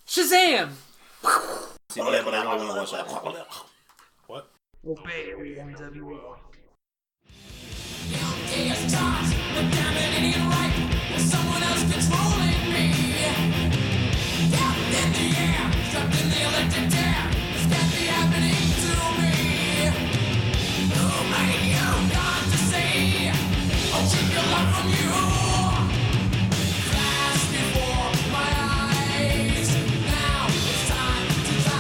Shazam! See, yeah, but I really want to watch that. What? Obey NWO. Someone else controlling me. Down in the air, trapped in the electric chair. This can't be happening to me. Who made you God to say? I'll take your love from you. Flash before my eyes. Now it's time to die.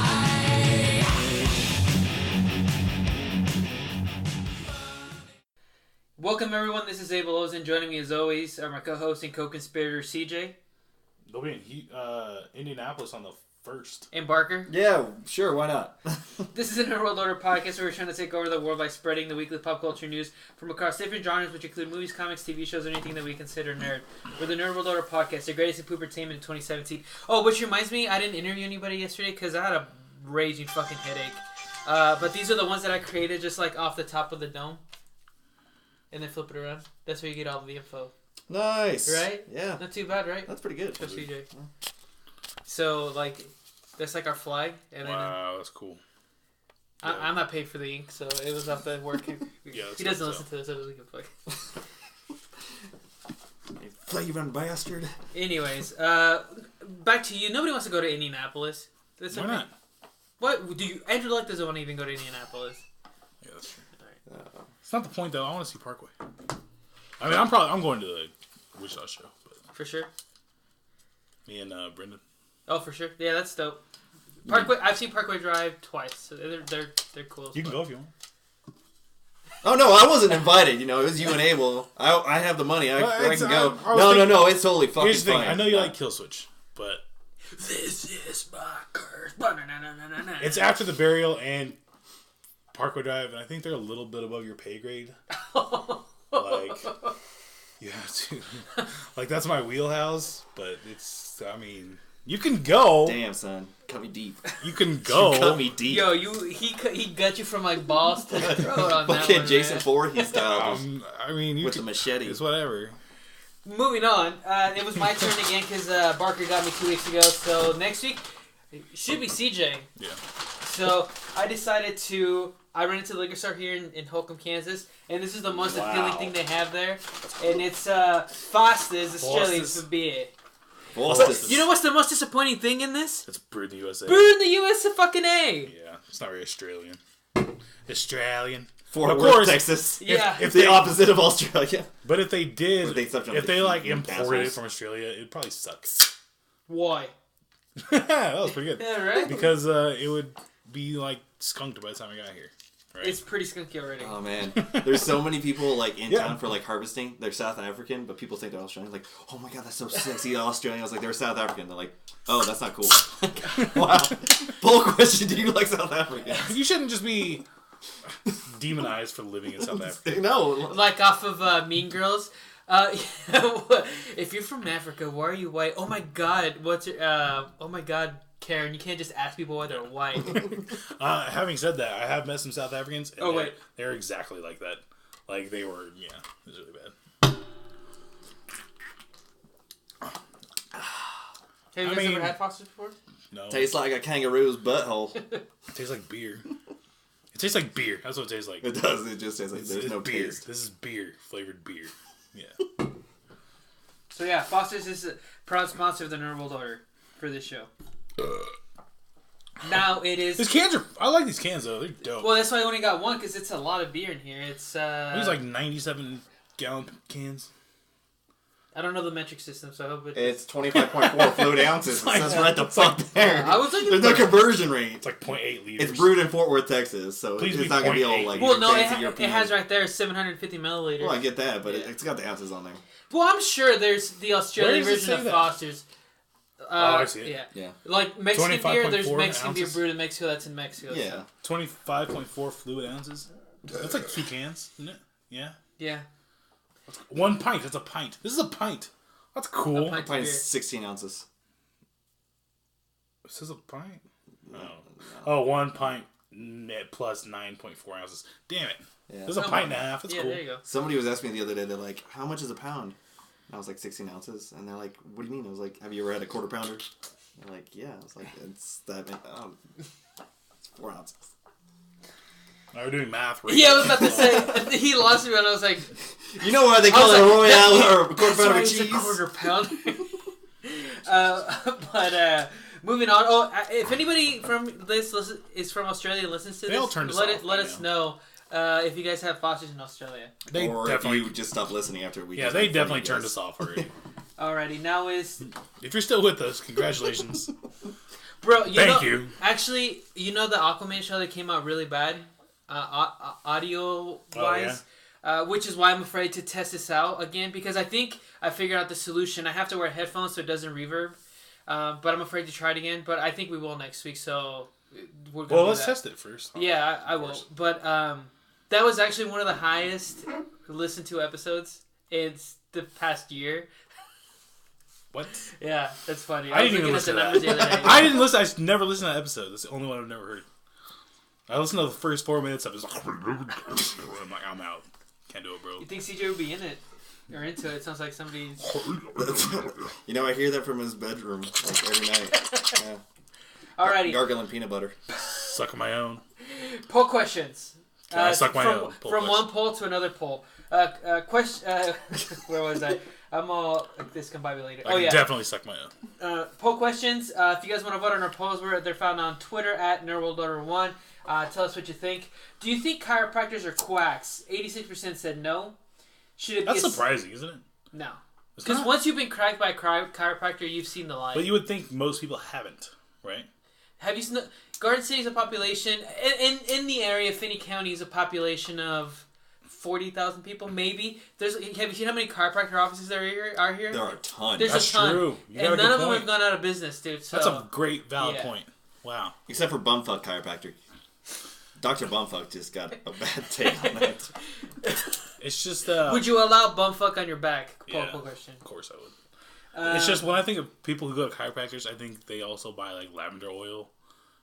Welcome everyone, this is Loza, and joining me as always are my co-host and co-conspirator CJ. They'll be in Indianapolis on the 1st. And Barker. Yeah, sure, why not? This is a Nerd World Order podcast where we're trying to take over the world by spreading the weekly pop culture news from across different genres, which include movies, comics, TV shows, or anything that we consider nerd. We're the Nerd World Order podcast, the greatest in poopertainment in 2017. Oh, which reminds me, I didn't interview anybody yesterday because I had a raging fucking headache. But these are the ones that I created just like off the top of the dome. And then flip it around. That's where you get all the info. Nice. Right? Yeah. Not too bad, right? That's pretty good. Go CJ. So, like, that's like our flag. And Wow, that's cool. then I'm not paid for the ink, so it was off the work. Yeah, he doesn't listen to this, so it doesn't give a fuck. You flagrant bastard. Anyways, back to you. Nobody wants to go to Indianapolis. That's Why okay. not? What? Andrew Luck doesn't want to even go to Indianapolis. Yeah, that's true. Alright. It's not the point though. I want to see Parkway. I mean, I'm going to the Wichita show, but For sure. me and Brendan. Oh, for sure. Yeah, that's dope. Parkway. I've seen Parkway Drive twice. So they're cool. You can go if you want. Oh no, I wasn't invited. You know, it was you and Abel. I have the money. I can go. No, it's totally fucking Here's the thing. fine. I know you like Killswitch, but This is my curse. it's after the burial and Parkway Drive, and I think they're a little bit above your pay grade. Like, you have to. Like, that's my wheelhouse, but it's. I mean, you can go. Damn, son, cut me deep. You can go. You cut me deep. Yo, he got you from like balls to the throat on that Fucking one, Jason man. Voorhees style. I mean, you With can, the machete. It's whatever. Moving on, it was my turn again because Barker got me 2 weeks ago. So next week it should be CJ. Yeah. So I decided to. I ran into the liquor store here in Holcomb, Kansas, and this is the most appealing thing they have there, and it's Foster's Australian for beer. But you know what's the most disappointing thing in this? It's brewed in the USA. Brewed in the U.S. of fucking A. Yeah, it's not very Australian. Australian. Fort Of Worth, course. Texas. Yeah. If the opposite of Australia. But if they did, if they like imported it assholes. from Australia, it'd probably suck. Why? That was pretty good. Yeah, right? Because it would be like skunked by the time I got here. Right? It's pretty skunky already. Oh man, there's so many people like in Yeah. town for like harvesting. They're South African, but people think they're Australian. Like, oh my god, that's so sexy, Australian. I was like, they're South African. They're like, oh, that's not cool. Wow. Poll question: do you like South Africans? You shouldn't just be demonized for living in South Africa. No. Like off of Mean Girls. If you're from Africa, why are you white? Oh my god, what's your, oh my god, Karen, you can't just ask people why they're white. Having said that, I have met some South Africans. And Oh, wait. They're exactly like that. Like, they were, yeah, it was really bad. Have you guys ever had Foster's before? No. Tastes like a kangaroo's butthole. It tastes like beer. It tastes like beer. That's what it tastes like. It does. It just tastes like It's there's no beer. taste. This is beer. Flavored beer. Yeah. So yeah, Foster's is a proud sponsor of the Nerd World Order for this show. Now it is. These cans are... I like these cans, though. They're dope. Well, that's why I only got one, because it's a lot of beer in here. It's These like 97-gallon cans. I don't know the metric system, so I hope It's 25.4 fluid ounces. It says right the fuck like- there. I was looking There's no for- conversion rate. It's like 0.8 liters. It's brewed in Fort Worth, Texas, so Please it's be not gonna be all 0.8. like Well, no, fancy it European. has right there 750 milliliters. Well, I get that, but Yeah. it's got the ounces on there. Well, I'm sure there's the Australian Where does it version say of that? Foster's. I see it. Yeah. Yeah. Like Mexican beer, there's 25.4 Mexican beer ounces? brewed in Mexico that's in Mexico. Yeah. 25.4 fluid ounces. That's like 2 cans, isn't it? Yeah. Yeah. 1 pint. That's a pint. This is a pint. That's cool. A pint. Probably Beer. 16 ounces. This is a pint? No. Oh, 1 pint plus 9.4 ounces. Damn it. Yeah. There's a pint and a half. That's Yeah, cool. there you go. Somebody was asking me the other day, they're like, how much is a pound? And I was like, 16 ounces. And they're like, what do you mean? I was like, have you ever had a quarter pounder? I'm like, yeah. I was like, it's that. It's 4 ounces. Oh, we're doing math. Right Yeah, I was about to say he lost me, and I was like, You know why they call it a Royale or a quarter that's pounder why with it's a cheese? quarter pounder. But moving on. Oh, if anybody from this is from Australia and listens to They this, all turned us let off by us know if you guys have fosters in Australia. They Or definitely. if you just stopped listening after we. Yeah, just they made fun of definitely you turned guys. us off already. Alrighty, now is If you're still with us, congratulations. bro. Thank you. Actually, you know the Aquaman show that came out really bad, audio wise. Which is why I'm afraid to test this out again, because I think I figured out the solution. I have to wear headphones so it doesn't reverb, but I'm afraid to try it again. But I think we will next week, so we're gonna Well, do let's that. test it first. Yeah, I will. But that was actually one of the highest listened to episodes in the past year. What? Yeah, that's funny. I was didn't even looking at listen to the numbers that. the other day. I didn't listen. I never listened to that episode. That's the only one I've never heard. I listened to the first 4 minutes of it. I'm like, I'm out. Can't do it, bro. You think CJ would be in it or into it? Sounds like somebody's. You know, I hear that from his bedroom like every night. Yeah. Alrighty, Gargling peanut butter. Suck on my own. poll questions. Can I suck my from, own? Poll from question. one poll to another poll. Question. Where was I? I'm all this can buy me later. I Oh can yeah. definitely suck my own. Poll questions. If you guys want to vote on our polls, they're found on Twitter at NerdWorldOrder1. Tell us what you think. Do you think chiropractors are quacks? 86% said no. Should it be That's surprising, isn't it? No. It's Because not. once you've been cracked by a chiropractor, you've seen the light. But you would think most people haven't, right? Have you seen the... Garden City is a population... In the area, Finney County is a population of 40,000 people, maybe. Have you seen how many chiropractor offices there are here? There are a ton. There's That's a ton. true. You got And a none good of them point. have gone out of business, dude. So. That's a great, valid Yeah. point. Wow. Except for Bumfuck Chiropractor. Dr. Bumfuck just got a bad take on that. It's just... Would you allow bumfuck on your back? Yeah. Poll question. Of course I would. It's just when I think of people who go to chiropractors, I think they also buy like lavender oil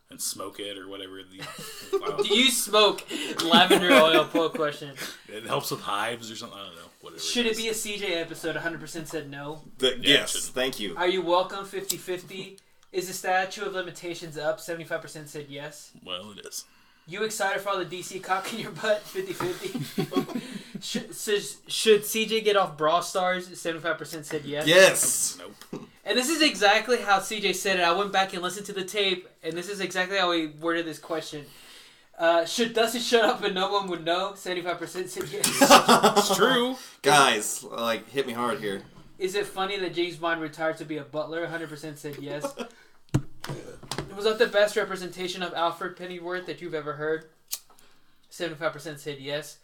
and smoke it or whatever. Do you smoke lavender oil? Poll question. It helps with hives or something. I don't know. Whatever. Should it be a CJ episode? 100% said no. Yes, it shouldn't. thank you. Are you welcome? 50-50. Is the statute of limitations up? 75% said yes. Well, it is. You excited for all the DC cock in your butt? 50-50. should CJ get off Brawl Stars? 75% said yes. Yes. Nope. And this is exactly how CJ said it. I went back and listened to the tape, and this is exactly how he worded this question. Should Dustin shut up and no one would know? 75% said yes. It's true. Guys, like, hit me hard here. Is it funny that James Bond retired to be a butler? 100% said yes. Was that the best representation of Alfred Pennyworth that you've ever heard? 75% said yes.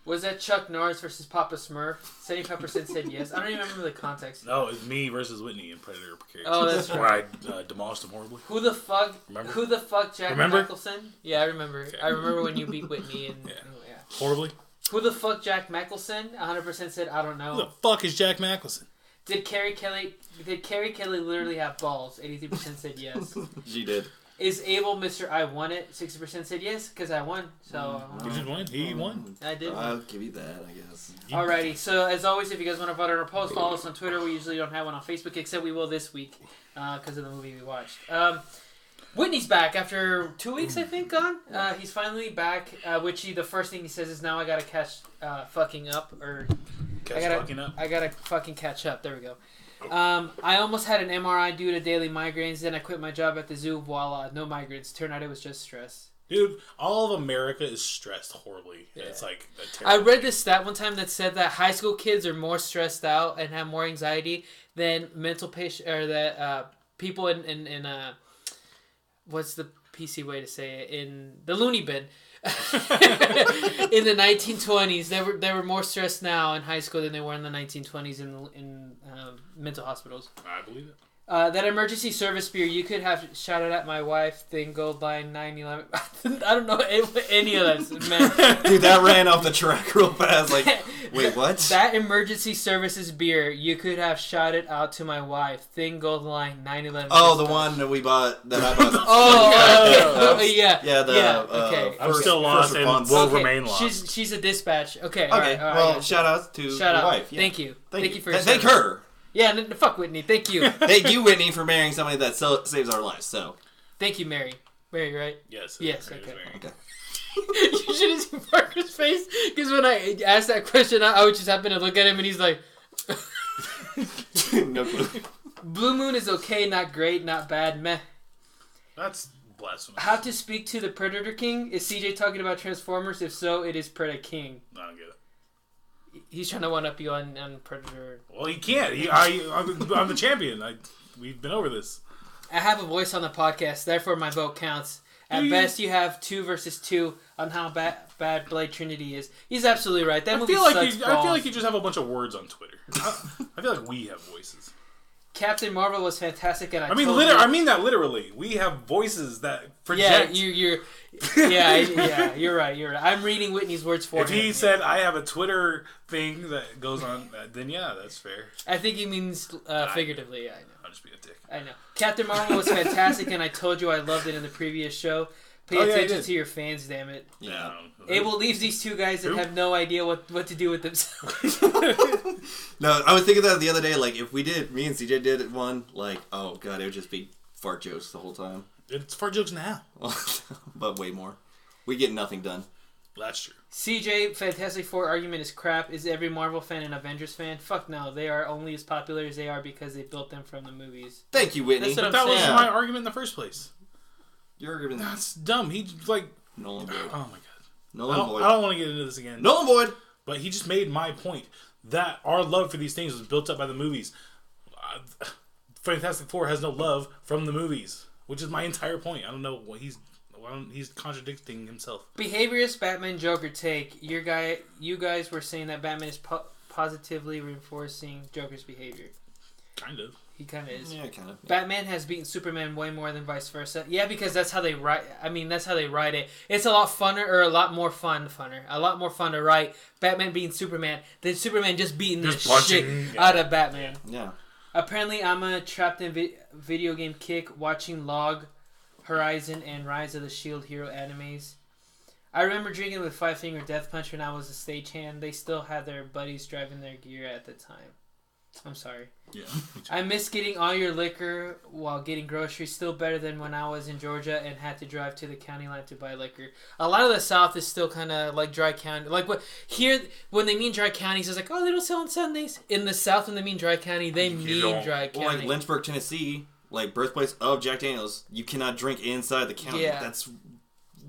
Was that Chuck Norris versus Papa Smurf? 75% said yes. I don't even remember the context. No, it's me versus Whitney in Predator Precarious. Oh, that's Where I demolished him horribly. Who the fuck? Remember? Who the fuck? Jack Remember? Nicholson? Yeah, I remember. Okay. I remember when you beat Whitney and Yeah. yeah. Horribly? Who the fuck? Jack Nicholson? 100% said I don't Who the know. fuck is Jack Nicholson? Did Carrie Kelly literally have balls? 83% said yes. She did. Is Abel Mr. I won it? 60% said yes, because I won. So You just won. He won. I did. I'll give you that, I guess. Alrighty, so as always, if you guys want to vote on our post, follow us on Twitter. We usually don't have one on Facebook, except we will this week because of the movie we watched. Whitney's back after 2 weeks, I think, gone. He's finally back, the first thing he says is, now I gotta catch fucking up, or I gotta fucking catch up. There we go. I almost had an MRI due to daily migraines, then I quit my job at the zoo, voila, no migraines. Turned out it was just stress. Dude, all of America is stressed horribly. Yeah. It's like a I terrible read this stat one time that said that high school kids are more stressed out and have more anxiety than mental patient, or that people in what's the PC way to say it, in the loony bin. In the 1920s, they were more stressed now in high school than they were in the 1920s in mental hospitals. I believe it. That emergency service spear you could have shouted at my wife, thing gold line 911. I don't know any of that, man. Dude, that ran off the track real fast. Like, wait, what? That emergency services beer you could have shouted out to my wife, thing gold line 911. Oh, the one that we bought, that I bought. Oh, yeah. Yeah, okay. I'm still lost and response. will Okay, remain lost. She's a dispatch. Okay, Okay, all right, well, yeah. shout out to Shout your out. wife. Yeah. Thank you. Thank you for Thank your her. Yeah, fuck Whitney. Thank you. Thank you, Whitney, for marrying somebody that saves our lives. So. Thank you, Mary. Mary, right? Yes. Yes. Mary, Okay. Okay. You should have seen Parker's face because when I asked that question, I would just happen to look at him and he's like, No clue. Blue Moon is okay, not great, not bad, meh. That's blasphemous. How to speak to the Predator King? Is CJ talking about Transformers? If so, it is Predator King. I don't get it. He's trying to one-up you on Predator. Well, he can't. I'm the champion. We've been over this. I have a voice on the podcast, therefore my vote counts. At best, you have 2 versus 2 on how bad Blade Trinity is. He's absolutely right. That movie sucks balls. I feel like you just have a bunch of words on Twitter. I feel like we have voices. Captain Marvel was fantastic, and I mean that literally. We have voices that project. Yeah, you're right. I'm reading Whitney's words for him. If he said, I have a Twitter thing that goes on, then yeah, that's fair. I think he means figuratively, yeah, I know. I'll just be a dick. I know. Captain Marvel was fantastic, and I told you I loved it in the previous show. Pay attention to your fans, damn it. Yeah. Abel leaves these two guys that have no idea what to do with themselves. No, I was thinking that the other day. Like, if me and CJ did one, like, oh god, it would just be fart jokes the whole time. It's fart jokes now. But way more. We get nothing done. That's true. CJ, Fantastic Four argument is crap. Is every Marvel fan an Avengers fan? Fuck no. They are only as popular as they are because they built them from the movies. Thank you, Whitney. That's what But I'm that was saying. my argument in the first place. Your argument. That's dumb. He like Nolan Void. oh my god. Nolan Void. I don't want to get into this again. Nolan Void. But he just made my point that our love for these things was built up by the movies. Fantastic Four has no love from the movies, which is my entire point. I don't know what he's contradicting himself. Behaviorist Batman Joker take. You guys were saying that Batman is positively reinforcing Joker's behavior. Kind of. He kind of is. Yeah, kind of. Yeah. Batman has beaten Superman way more than vice versa. Yeah, because that's how they write. I mean, that's how they write it. It's a lot funner, or a lot more fun to write Batman beating Superman than Superman just beating the shit out of Batman. Yeah. Apparently, I'm a trapped in video game kick watching Log Horizon and Rise of the Shield Hero animes. I remember drinking with Five Finger Death Punch when I was a stagehand. They still had their buddies driving their gear at the time. I'm sorry. Yeah. I miss getting all your liquor while getting groceries. Still better than when I was in Georgia and had to drive to the county line to buy liquor. A lot of the South is still kind of like dry county. Like what here, when they mean dry counties, it's like, oh, they don't sell on Sundays. In the South, when they mean dry county, they mean dry county. Well, like Lynchburg, Tennessee, like birthplace of Jack Daniels, you cannot drink inside the county. Yeah. That's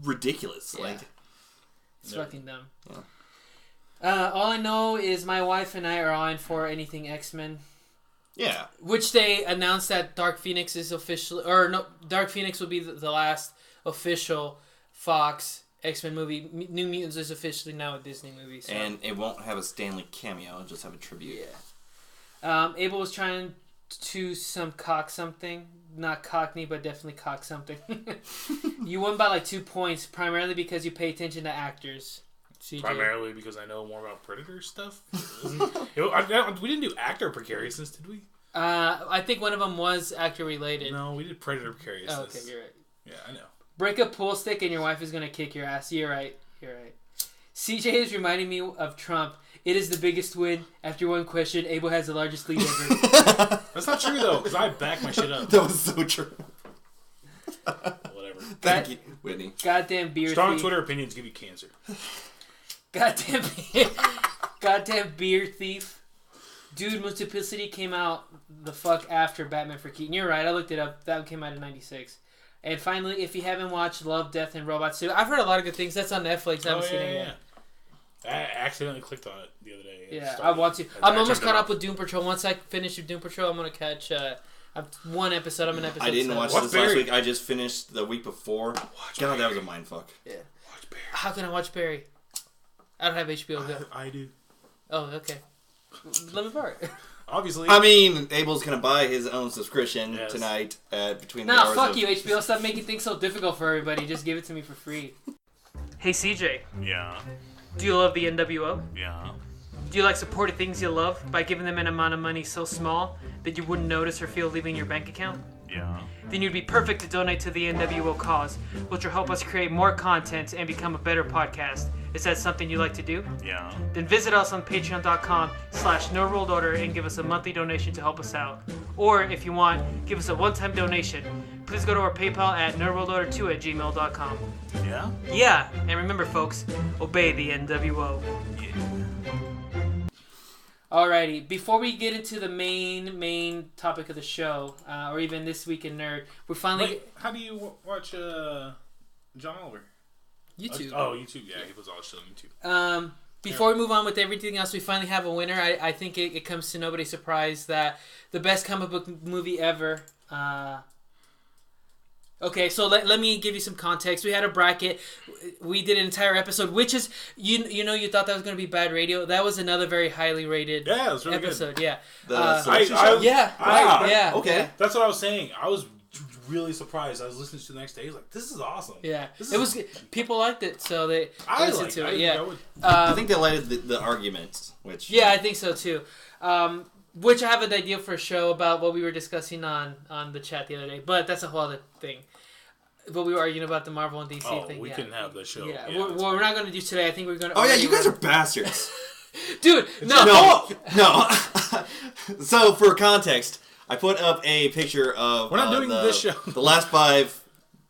ridiculous. Yeah. Like, It's fucking dumb. Yeah. All I know is my wife and I are on for anything X-Men. yeah. Which they announced that Dark Phoenix is officially... Or no, Dark Phoenix will be the last official Fox X-Men movie. New Mutants is officially now a Disney movie. So. And it won't have a Stanley cameo. It'll just have a tribute. Yeah. Abel was trying to some cock something. Not cockney, but definitely cock something. You won by like 2 points, primarily because you pay attention to actors. CJ. Primarily because I know more about Predator stuff. We didn't do actor precariousness, did we? I think one of them was actor related. No, we did Predator precariousness. Oh, okay, you're right. Yeah, I know. Break a pool stick and your wife is going to kick your ass. You're right. CJ is reminding me of Trump. It is the biggest win. After one question, Abel has the largest lead ever. That's not true, though, because I back my shit up. That was so true. Whatever. Thank you, Whitney. Goddamn beer Strong thief. Twitter opinions give you cancer. Goddamn beer thief. Dude, Multiplicity came out the fuck after Batman for Keaton. You're right, I looked it up. That one came out in 96. And finally, if you haven't watched Love, Death, and Robots 2, I've heard a lot of good things. That's on Netflix. I haven't seen it yet. I accidentally clicked on it the other day. Yeah, I want to. I'm almost caught up with Doom Patrol. Once I finish with Doom Patrol, I'm going to catch one episode. I'm an episode. I didn't 7. watch this last week. I just finished the week before. God, that was a mindfuck. Yeah. Watch Barry. How can I watch Barry? I don't have HBO Go. I do. Oh, okay. Let me borrow it. Obviously. I mean, Abel's going to buy his own subscription tonight between the Nah, hours fuck of... you, HBO. Stop making things so difficult for everybody. Just give it to me for free. Hey, CJ. Yeah, Do you love the NWO? yeah. Do you like supporting things you love by giving them an amount of money so small that you wouldn't notice or feel leaving your bank account? Yeah. Then you'd be perfect to donate to the NWO cause, which will help us create more content and become a better podcast. Is that something you like to do? Yeah. Then visit us on patreon.com/NoRolled and give us a monthly donation to help us out. Or if you want, give us a one-time donation. Please go to our PayPal at nerdworldorder2@gmail.com. Yeah? Yeah, and remember folks, obey the NWO. Yeah. Alrighty, before we get into the main topic of the show, or even This Week in Nerd, we're finally... Wait, how do you watch John Oliver? YouTube. Oh, YouTube, yeah, he was all shit on YouTube. Before we move on with everything else, we finally have a winner. I think it comes to nobody's surprise that the best comic book movie ever... Okay, so let me give you some context. We had a bracket. We did an entire episode, which is, you thought that was going to be bad radio. That was another very highly rated Yeah, it was really episode. good. Yeah. The selection show? Yeah, Wow. right, yeah. Okay. Yeah. That's what I was saying. I was really surprised. I was listening to the next day. I was like, this is awesome. Yeah, This it is- was. People liked it, so they I listened liked to it. it. Yeah, I think they lighted the arguments, which... yeah, I think so too. Which I have an idea for a show about what we were discussing on the chat the other day, but that's a whole other thing. But we were arguing about the Marvel and DC thing. We yeah. can have the show. Yeah, Yeah, we're not going to do today. I think we're going to. Oh, yeah, you guys are bastards. Dude, no. No. So, for context, I put up a picture of... We're not doing this show. The last 5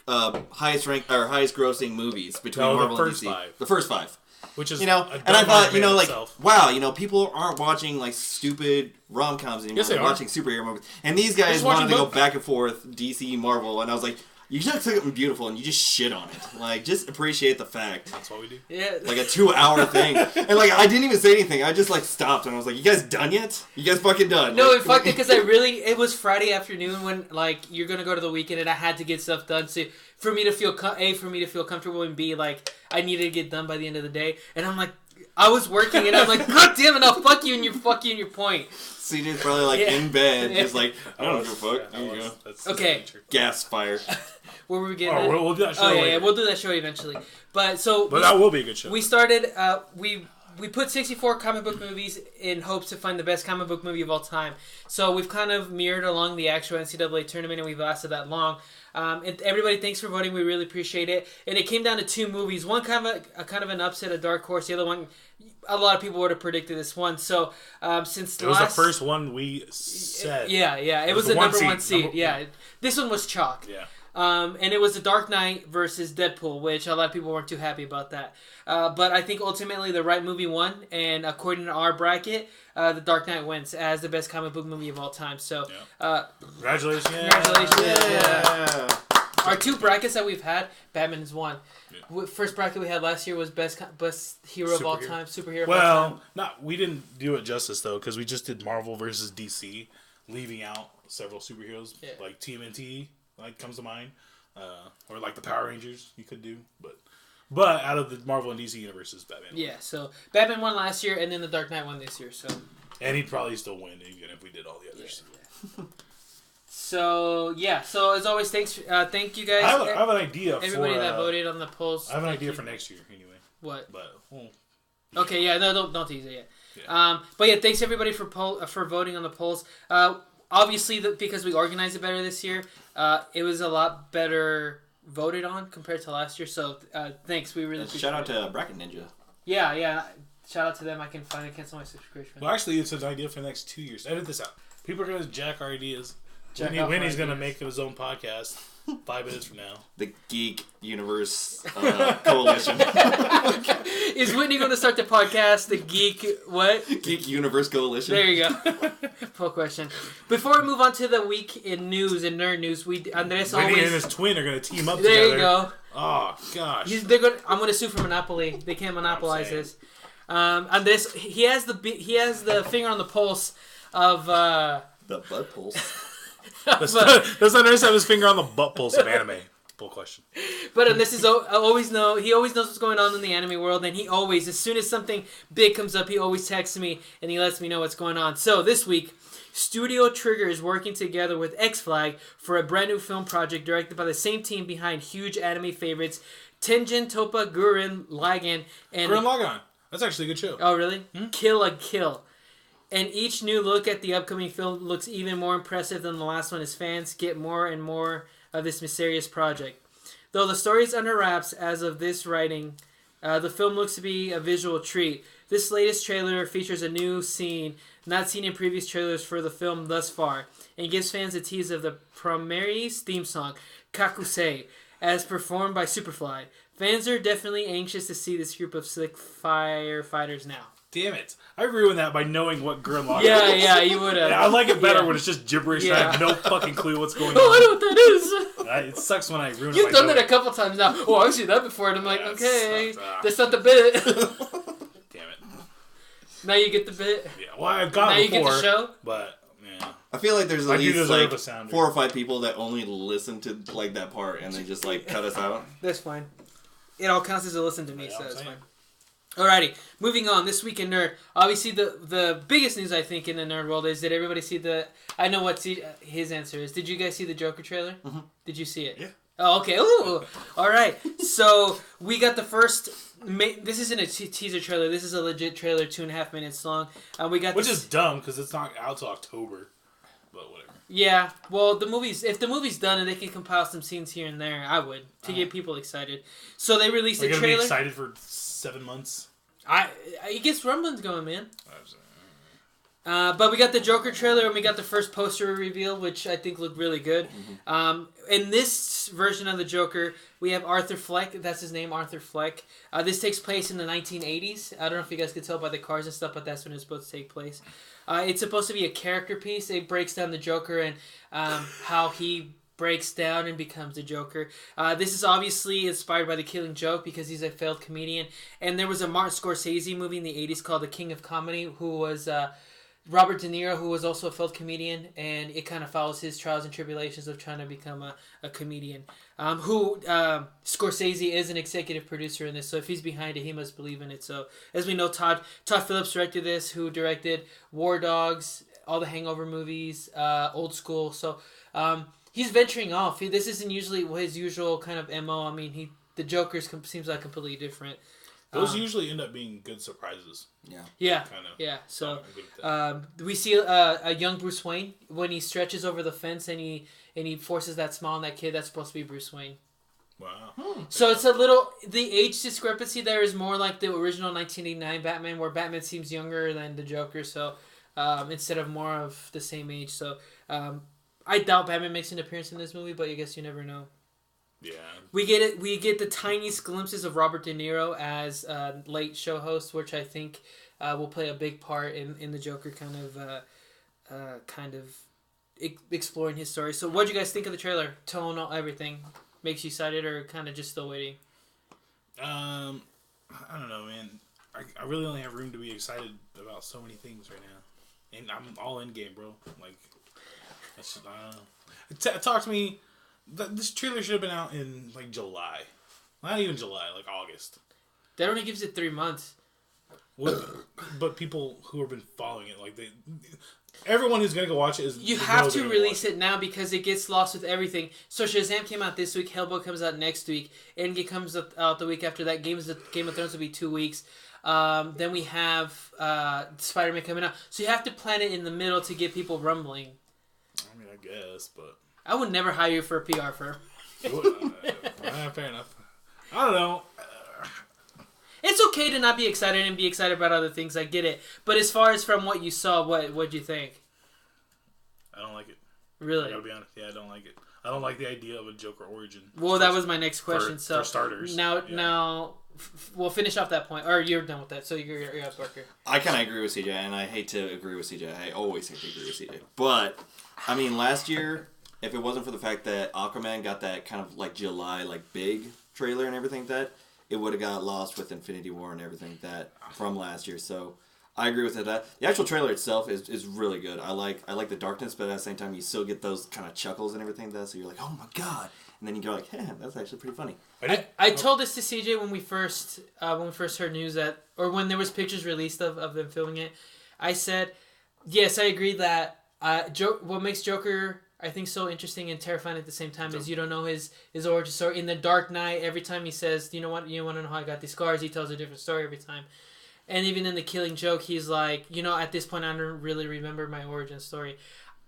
highest grossing movies between No, the Marvel and first DC. 5. The first 5. Which is And I thought, wow, people aren't watching like stupid rom-coms anymore. Yes, they They're are. watching superhero movies. And these guys just watching wanted to go both. back and forth, DC, Marvel, and I was like, you took something beautiful and you just shit on it. Like, just appreciate the fact. That's what we do. Yeah. Like a 2-hour thing. And like, I didn't even say anything. I just like stopped and I was like, you guys done yet? You guys fucking done? No, like, it fucked it because it was Friday afternoon when like you're gonna go to the weekend and I had to get stuff done. So for me to feel comfortable and B, like I needed to get done by the end of the day. And I'm like, I was working and I'm like, God damn it! I'll fuck you and your point. CJ's probably like Yeah. in bed, Yeah. just like, I don't give a fuck. Yeah, There you go. that's Okay. Gas fire. Where were we getting? Oh, at? we'll do that show Oh yeah, later. we'll do that show eventually. But that will be a good show. we started. We put 64 comic book movies in hopes to find the best comic book movie of all time. So we've kind of mirrored along the actual NCAA tournament, and we've lasted that long. And everybody, thanks for voting. We really appreciate it. And it came down to 2 movies. One kind of an upset, a dark horse. The other one, a lot of people would have predicted this one. So since it was the first one we said. Yeah. It was the number one seed. Yeah. This one was chalk. Yeah. And it was The Dark Knight versus Deadpool, which a lot of people weren't too happy about that. But I think ultimately the right movie won, and according to our bracket, The Dark Knight wins as the best comic book movie of all time. So, Congratulations. congratulations. Yeah. Our 2 brackets that we've had, Batman is one. Yeah. First bracket we had last year was best hero of all Superhero. time, superhero of all time. Well, we didn't do it justice though, because we just did Marvel versus DC, leaving out several superheroes like TMNT, like comes to mind, or like the Power Rangers. You could do, but out of the Marvel and DC universes, Batman. Yeah, so Batman won last year, and then The Dark Knight won this year. So, And he'd probably still win even if we did all the others. Yeah. So as always, thank you guys. I have an idea Everybody for that voted on the polls. I have an idea for next year anyway. What? But Okay, yeah, no, don't tease it yet. Yeah. But yeah, thanks everybody for voting on the polls. Obviously, because we organized it better this year, it was a lot better voted on compared to last year. So thanks, we really appreciate Shout out it. to Bracket Ninja. Yeah. Shout out to them. I can finally cancel my subscription. well, actually, it's an idea for the next 2 years. Edit this out. People are gonna jack our ideas. Jack off Winnie's our gonna ideas. make his own podcast 5 minutes from now. The Geek Universe Coalition. Is Whitney going to start the podcast? The Geek what? Geek Universe Coalition. There you go. Poll question. Before we move on to the week in news and nerd news, Andres Winnie always. and his twin are gonna team up There together. you go. Oh gosh. I'm going to sue for monopoly. They can't monopolize saying. this. Andres, he has the finger on the pulse of. The butt pulse. Let's Andres have his finger on the butt pulse of anime. Poll question. But this is he always knows what's going on in the anime world, and he always, as soon as something big comes up, he always texts me and he lets me know what's going on. So this week, Studio Trigger is working together with X-Flag for a brand new film project directed by the same team behind huge anime favorites Tenjin Toppa Gurren Lagann and Gurren Lagann. That's actually a good show. Oh really? Kill a Kill. And each new look at the upcoming film looks even more impressive than the last one as fans get more and more of this mysterious project. Though the story is under wraps as of this writing, The film looks to be a visual treat. This latest trailer features a new scene not seen in previous trailers for the film thus far, and gives fans a tease of the Primary's theme song, Kakusei, as performed by Superfly. Fans are definitely anxious to see this group of slick firefighters now. Damn it. I ruined that by knowing what Gurren Lagann is. Yeah, you would have. I like it better Yeah. when it's just gibberish and Yeah. I have no fucking clue what's going Oh, I on. know what that is. It sucks when I ruin it. You've by done that knowing. a couple times now. Oh, I've seen that before, and I'm like, Yeah, okay, sucks. that's not the bit. Damn it. Now you get the bit. Yeah, well, I've got Now it you get before, the show. but yeah. I feel like there's I at do least deserve like a sounder. 4 or 5 people that only listen to like that part and then just like cut us out. That's fine. It all counts as a listen to me, Yeah, so I'm it's saying. fine. Alrighty, moving on. This week in Nerd, obviously the biggest news I think in the nerd world is, did everybody see the? I know what his answer is. Did you guys see the Joker trailer? Mm-hmm. Did you see it? Yeah. Oh, okay. Ooh. All right. So we got the first. This isn't a teaser trailer. This is a legit trailer, 2.5 minutes long. And we got Which is dumb because it's not out till October. But whatever. Yeah, well, if the movie's done and they can compile some scenes here and there, I would, to get people excited. So they released We're a gonna be trailer. excited for 7 months. It gets rumblings going, man. But we got the Joker trailer and we got the first poster reveal, which I think looked really good. In this version of the Joker, we have Arthur Fleck. That's his name, Arthur Fleck. This takes place in the 1980s. I don't know if you guys could tell by the cars and stuff, but that's when it's supposed to take place. It's supposed to be a character piece. It breaks down the Joker and how he breaks down and becomes the Joker. This is obviously inspired by The Killing Joke because he's a failed comedian. And there was a Martin Scorsese movie in the 80s called The King of Comedy, who was Robert De Niro, who was also a failed comedian. And it kind of follows his trials and tribulations of trying to become a comedian. Scorsese is an executive producer in this, so if he's behind it, he must believe in it. So, as we know, Todd Phillips directed this, who directed War Dogs, all the Hangover movies, Old School. So, he's venturing off. This isn't usually his usual kind of MO. I mean, the Joker seems like completely different. Those usually end up being good surprises. Yeah. Kind of. Yeah. So, I'm good with that. we see a young Bruce Wayne when he stretches over the fence and he forces that smile on that kid. That's supposed to be Bruce Wayne. Wow. So it's a little, the age discrepancy there is more like the original 1989 Batman, where Batman seems younger than the Joker. So instead of more of the same age. So I doubt Batman makes an appearance in this movie, but I guess you never know. Yeah. We get the tiniest glimpses of Robert De Niro as late show host, which I think will play a big part in the Joker kind of exploring his story. So what do you guys think of the trailer? Tone, everything makes you excited, or kind of just still waiting? I don't know, man. I really only have room to be excited about so many things right now, and I'm all in game, bro. Like, that's just, I don't know. Talk to me. This trailer should have been out in like July, not even July, like August. That only gives it 3 months. But people who have been following it, like everyone who's gonna go watch it is. You have to release it now because it gets lost with everything. So Shazam came out this week, Hellboy comes out next week, Endgame comes out the week after that. Game of Thrones will be 2 weeks. Then we have Spider-Man coming out. So you have to plan it in the middle to get people rumbling. I mean, I guess, but I would never hire you for a PR firm. fair enough. I don't know. It's okay to not be excited and be excited about other things. I get it. But as far as from what you saw, what'd you think? I don't like it. Really? I gotta be honest. Yeah, I don't like it. I don't like the idea of a Joker origin. Well, that was my next question. For starters. Now, we'll finish off that point. Or you're done with that. So you're up, Parker. I kind of agree with CJ, and I hate to agree with CJ. I always hate to agree with CJ. But, I mean, last year, if it wasn't for the fact that Aquaman got that kind of like July, like big trailer and everything that, it would have got lost with Infinity War and everything that from last year. So I agree with that. The actual trailer itself is really good. I like the darkness, but at the same time you still get those kind of chuckles and everything. So you're like, oh my god, and then you go like, hey, that's actually pretty funny. I told this to CJ when we first heard news or when there was pictures released of them filming it. I said, yes, I agree that what makes Joker, I think, so interesting and terrifying at the same time is you don't know his origin story. In The Dark Knight, every time he says, you know what, you want to know how I got these scars, he tells a different story every time. And even in The Killing Joke, he's like, at this point I don't really remember my origin story.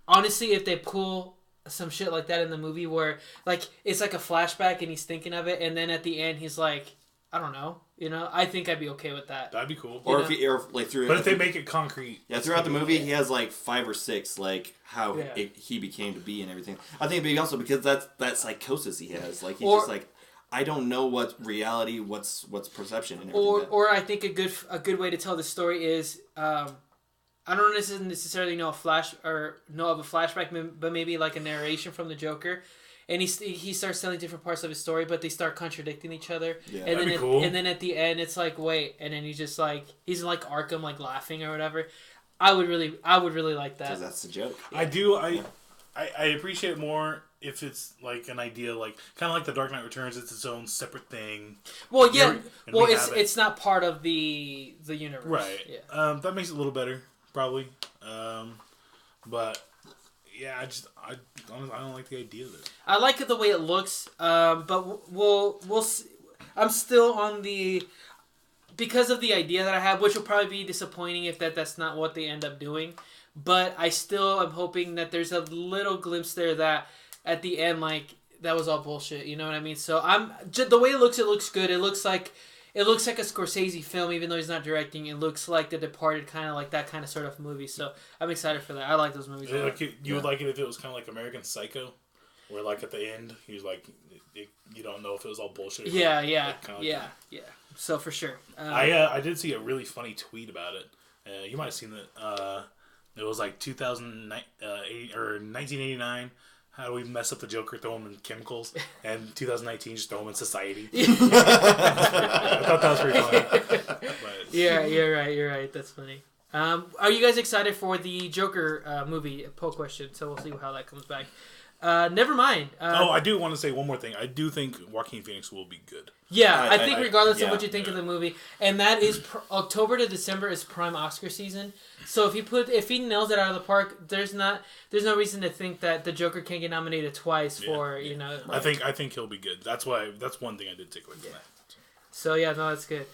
Honestly, if they pull some shit like that in the movie where, like, it's like a flashback and he's thinking of it, and then at the end he's like, I don't know. You know, I think I'd be okay with that. That'd be cool. Or know? if he, or like through. But if they make it concrete, Yeah, throughout the movie, he has like 5 or 6, like how Yeah. he became to be and everything. I think it'd be also because that psychosis he has. Like he's Or- just like, I don't know what's reality, what's perception, and everything. Or I think a good way to tell the story is I don't necessarily know a flashback, but maybe like a narration from the Joker. And he starts telling different parts of his story, but they start contradicting each other. Yeah. And That'd then be cool. and then at the end, it's like wait, and then he's just like he's like Arkham, like laughing or whatever. I would really like that. Because that's the joke. I do. I appreciate it more if it's like an idea, like kind of like The Dark Knight Returns. It's its own separate thing. Well, yeah. And Well, we have it. it's not part of the universe. Right. Yeah. That makes it a little better, probably. But yeah, I don't like the idea of it. I like it the way it looks, but we'll see. I'm still on the because of the idea that I have, which will probably be disappointing if that's not what they end up doing. But I still am hoping that there's a little glimpse there that at the end, like that was all bullshit. You know what I mean? So the way it looks good. It looks like a Scorsese film, even though he's not directing. It looks like The Departed, kind of like that kind of sort of movie. So I'm excited for that. I like those movies. a lot. You would like it if it was kind of like American Psycho, where like at the end he was like, you don't know if it was all bullshit. Yeah. So for sure. I did see a really funny tweet about it. You might have seen it. It was like 1989. How do we mess up the Joker? Throw him in chemicals. And 2019, just throw him in society. I thought that was pretty funny. But, Yeah, you're right. That's funny. Are you guys excited for the Joker movie? Poll question. So we'll see how that comes back. Never mind. I do want to say one more thing. I do think Joaquin Phoenix will be good. Yeah, I think regardless of yeah, what you think of the movie, and that is October to December is prime Oscar season. So if he nails it out of the park, there's no reason to think that the Joker can't get nominated twice for you know. I think he'll be good. That's one thing I did take away from that. So yeah, no, that's good.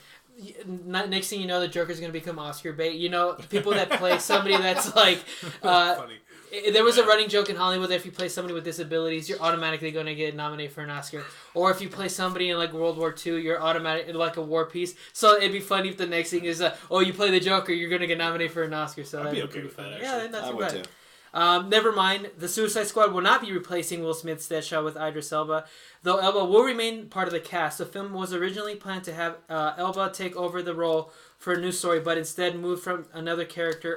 Next thing you know, the Joker's gonna become Oscar bait. You know, people that play somebody that's like. Funny. There was a running joke in Hollywood that if you play somebody with disabilities, you're automatically going to get nominated for an Oscar. Or if you play somebody in like World War II, you're automatic like a war piece. So it'd be funny if the next thing is, you play the Joker, you're going to get nominated for an Oscar. So I'd be that'd okay pretty with that, funny. actually. Yeah, not I too would bad. too. Never mind. The Suicide Squad will not be replacing Will Smith's Deadshot with Idris Elba, though Elba will remain part of the cast. The film was originally planned to have Elba take over the role for a new story, but instead moved to another character,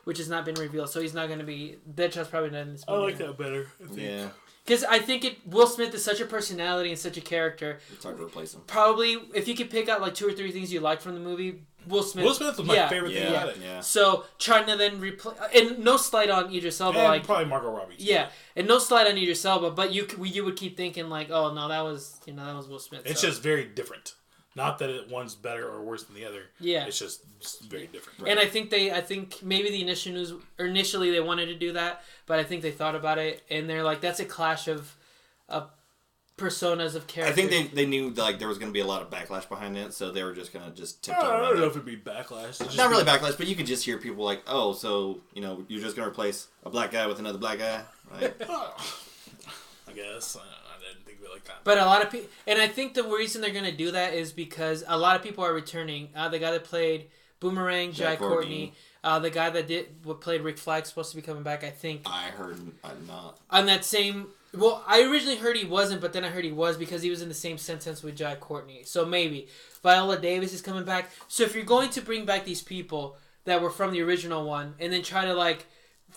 which has not been revealed. So he's not going to be Deadshot's probably not in this movie. I like that better. Yeah. Because I think Will Smith is such a personality and such a character. It's hard to replace him. Probably, if you could pick out like 2 or 3 things you like from the movie, Will Smith was my favorite thing about it. Yeah. So trying to then replace, and no slight on Idris Elba, And like probably Margot Robbie. Too. yeah, and no slight on Idris Elba, but you would keep thinking like, oh no, that was Will Smith. It's so. just very different. Not that one's better or worse than the other. Yeah. It's just very different. And I think maybe the initially they wanted to do that, but I think they thought about it and they're like, that's a clash of personas of characters. I think they knew like there was going to be a lot of backlash behind it, so they were just going to just tiptoe I around don't know it. if it'd be backlash. It's just Not really backlash, but you could just hear people like, oh, so, you're just going to replace a black guy with another black guy? Like, I guess. I didn't think of it like that. But a lot of people, and I think the reason they're going to do that is because a lot of people are returning. The guy that played Boomerang, Jai Courtney, the guy that played Rick Flag, supposed to be coming back, I think. I heard I'm not. On that same, well, I originally heard he wasn't, but then I heard he was because he was in the same sentence with Jai Courtney. So maybe Viola Davis is coming back. So if you're going to bring back these people that were from the original one, and then try to like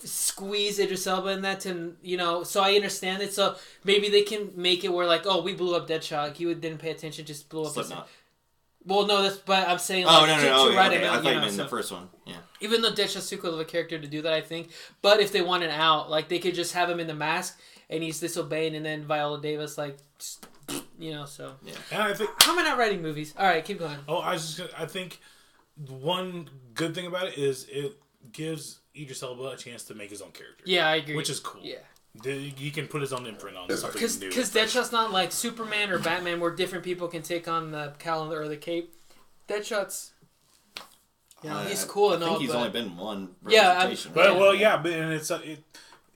squeeze Idris Elba in that to, so I understand it. So maybe they can make it where like, oh, we blew up Deadshot. He didn't pay attention, just blew up. Slipknot. Well, no, but I'm saying Oh, like, no. to write Okay. him out. I thought you meant in the first one. Yeah. Even though Deadshot's too cool of a character to do that, I think. But if they want it out, like they could just have him in the mask and he's disobeying, and then Viola Davis so. Yeah. And I think. How am I not writing movies? All right, keep going. Oh, I think one good thing about it is it gives Idris Elba a chance to make his own character. Yeah, I agree. Which is cool. Yeah. He can put his own imprint on something new. Because Deadshot's not like Superman or Batman where different people can take on the calendar or the cape. Deadshot's... he's cool and all, I think he's but... only been one Yeah, representation. But well, yeah, but and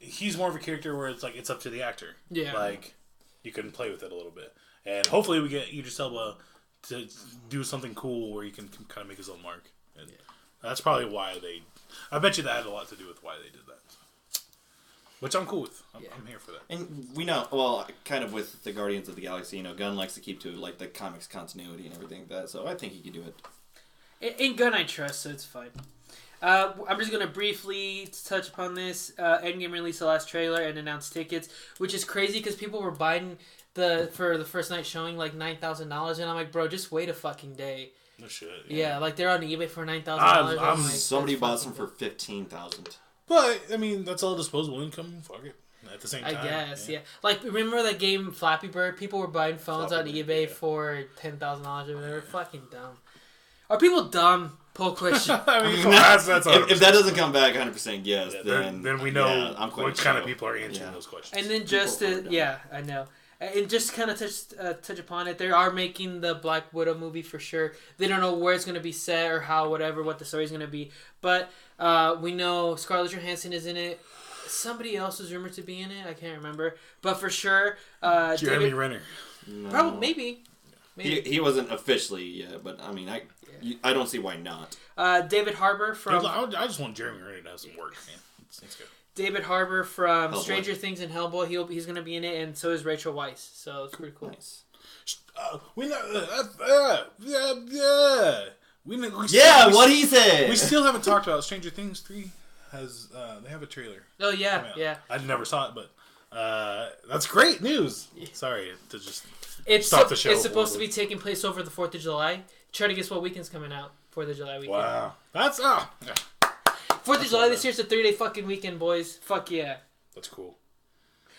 he's more of a character where it's like it's up to the actor. Yeah. Like you can play with it a little bit. And hopefully we get Idris Elba to do something cool where he can kind of make his own mark. And that's probably why they... I bet you that had a lot to do with why they did that. Which I'm cool with. I'm here for that. And we know, well, kind of with the Guardians of the Galaxy, Gunn likes to keep to like the comics continuity and everything like that. So I think he can do it. In Gunn, I trust, so it's fine. I'm just going to briefly touch upon this. Endgame released the last trailer and announced tickets, which is crazy because people were buying for the first night showing like $9,000, and I'm like, bro, just wait a fucking day. No shit. Yeah, like they're on eBay for $9,000. I'm like, somebody bought some for $15,000. But, I mean, that's all disposable income. Fuck it. At the same time. I guess, yeah. Like, remember that game Flappy Bird? People were buying phones on eBay for $10,000 or whatever. Fucking dumb. Are people dumb? Poll question. I mean, if that doesn't come back 100% yes, then we know which kind of sure. people are answering those questions. And then just I know. And just kind of touch upon it, they are making the Black Widow movie for sure. They don't know where it's going to be set or how, whatever, what the story's going to be. But we know Scarlett Johansson is in it. Somebody else was rumored to be in it. I can't remember. But for sure... Jeremy Renner. No. Probably, maybe. He wasn't officially yet, but I mean, I don't see why not. David Harbour from... I just want Jeremy Renner to have some work, man. That's good. David Harbour from Hellboy. Stranger Things and Hellboy. He's going to be in it, and so is Rachel Weisz. So it's pretty cool. Nice. We know... What he said! We still haven't talked about Stranger Things 3. They have a trailer. Oh, yeah. I never saw it, but that's great news. Sorry to just stop the show. It's supposed to be taking place over the 4th of July. Try to guess what weekend's coming out. 4th of July weekend. Wow. That's... 4th of July this year's a 3-day fucking weekend, boys. Fuck yeah. That's cool.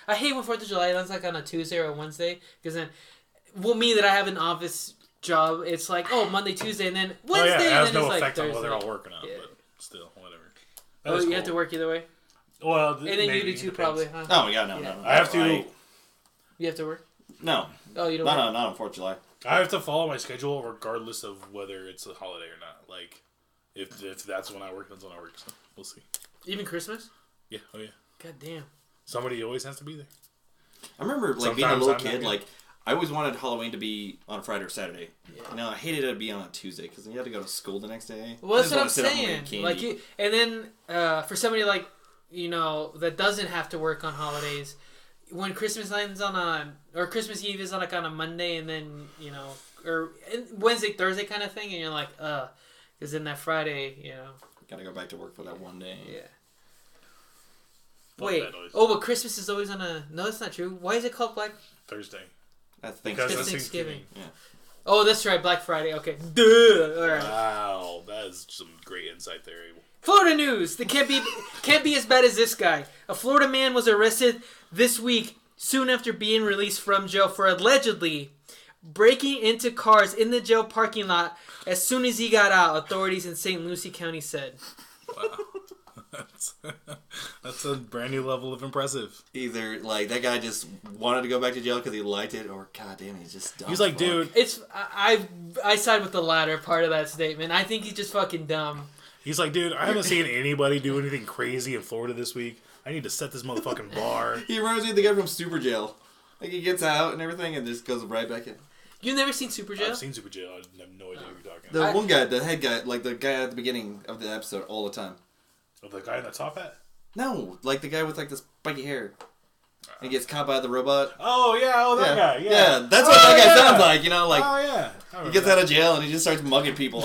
I hate when 4th of July lands like on a Tuesday or a Wednesday. Because then, me that I have an office job, it's like, Monday, Tuesday, and then Wednesday. It and has then no it's effect like on what Thursday. they're all working on, but still, whatever. Oh, you cool. have to work either way? Well, and then you do too, probably, huh? Oh, yeah, no. I have to... You have to work? No. Oh, you don't No, work? not on 4th of July. I have to follow my schedule regardless of whether it's a holiday or not. Like, if that's when I work, that's when I work. So we'll see. Even Christmas? Yeah. Oh yeah. God damn. Somebody always has to be there. I remember being a Sometimes little I'm kid, not I always wanted Halloween to be on a Friday or Saturday. Yeah. I hated it to be on a Tuesday because you had to go to school the next day. Well, that's I what I'm just wanted to sit home saying. and eat Like, candy. and then for somebody like that doesn't have to work on holidays, when Christmas lands or Christmas Eve is on a Monday, and then or Wednesday, Thursday kind of thing, and you're like, because then that Friday, Gotta go back to work for that one day. Yeah. Fuck Wait. that noise. Oh, but Christmas is always on a... No, that's not true. Why is it called Black... Thursday. That's Because Thanksgiving. that's Thanksgiving. Yeah. Oh, that's right. Black Friday. Okay. Duh. All right. Wow, that is some great insight there, Abel. Florida news. They can't be as bad as this guy. A Florida man was arrested this week soon after being released from jail for allegedly breaking into cars in the jail parking lot as soon as he got out, authorities in St. Lucie County said. Wow. That's a brand new level of impressive. Either that guy just wanted to go back to jail because he liked it, or goddamn, he's just dumb. He's like, dude. I side with the latter part of that statement. I think he's just fucking dumb. He's like, dude, I haven't seen anybody do anything crazy in Florida this week. I need to set this motherfucking bar. He reminds me of the guy from Super Jail. He gets out and everything and just goes right back in. You've never seen Super Jail? I've seen Super Jail. I have no idea what you're talking The about. one guy, the head guy, the guy at the beginning of the episode all the time. Oh, the guy in the top hat? No, the guy with the spiky hair. He gets caught by the robot. Oh, yeah, that guy. Yeah, that's what that guy sounds like, Oh, yeah. He gets out of jail and he just starts mugging people.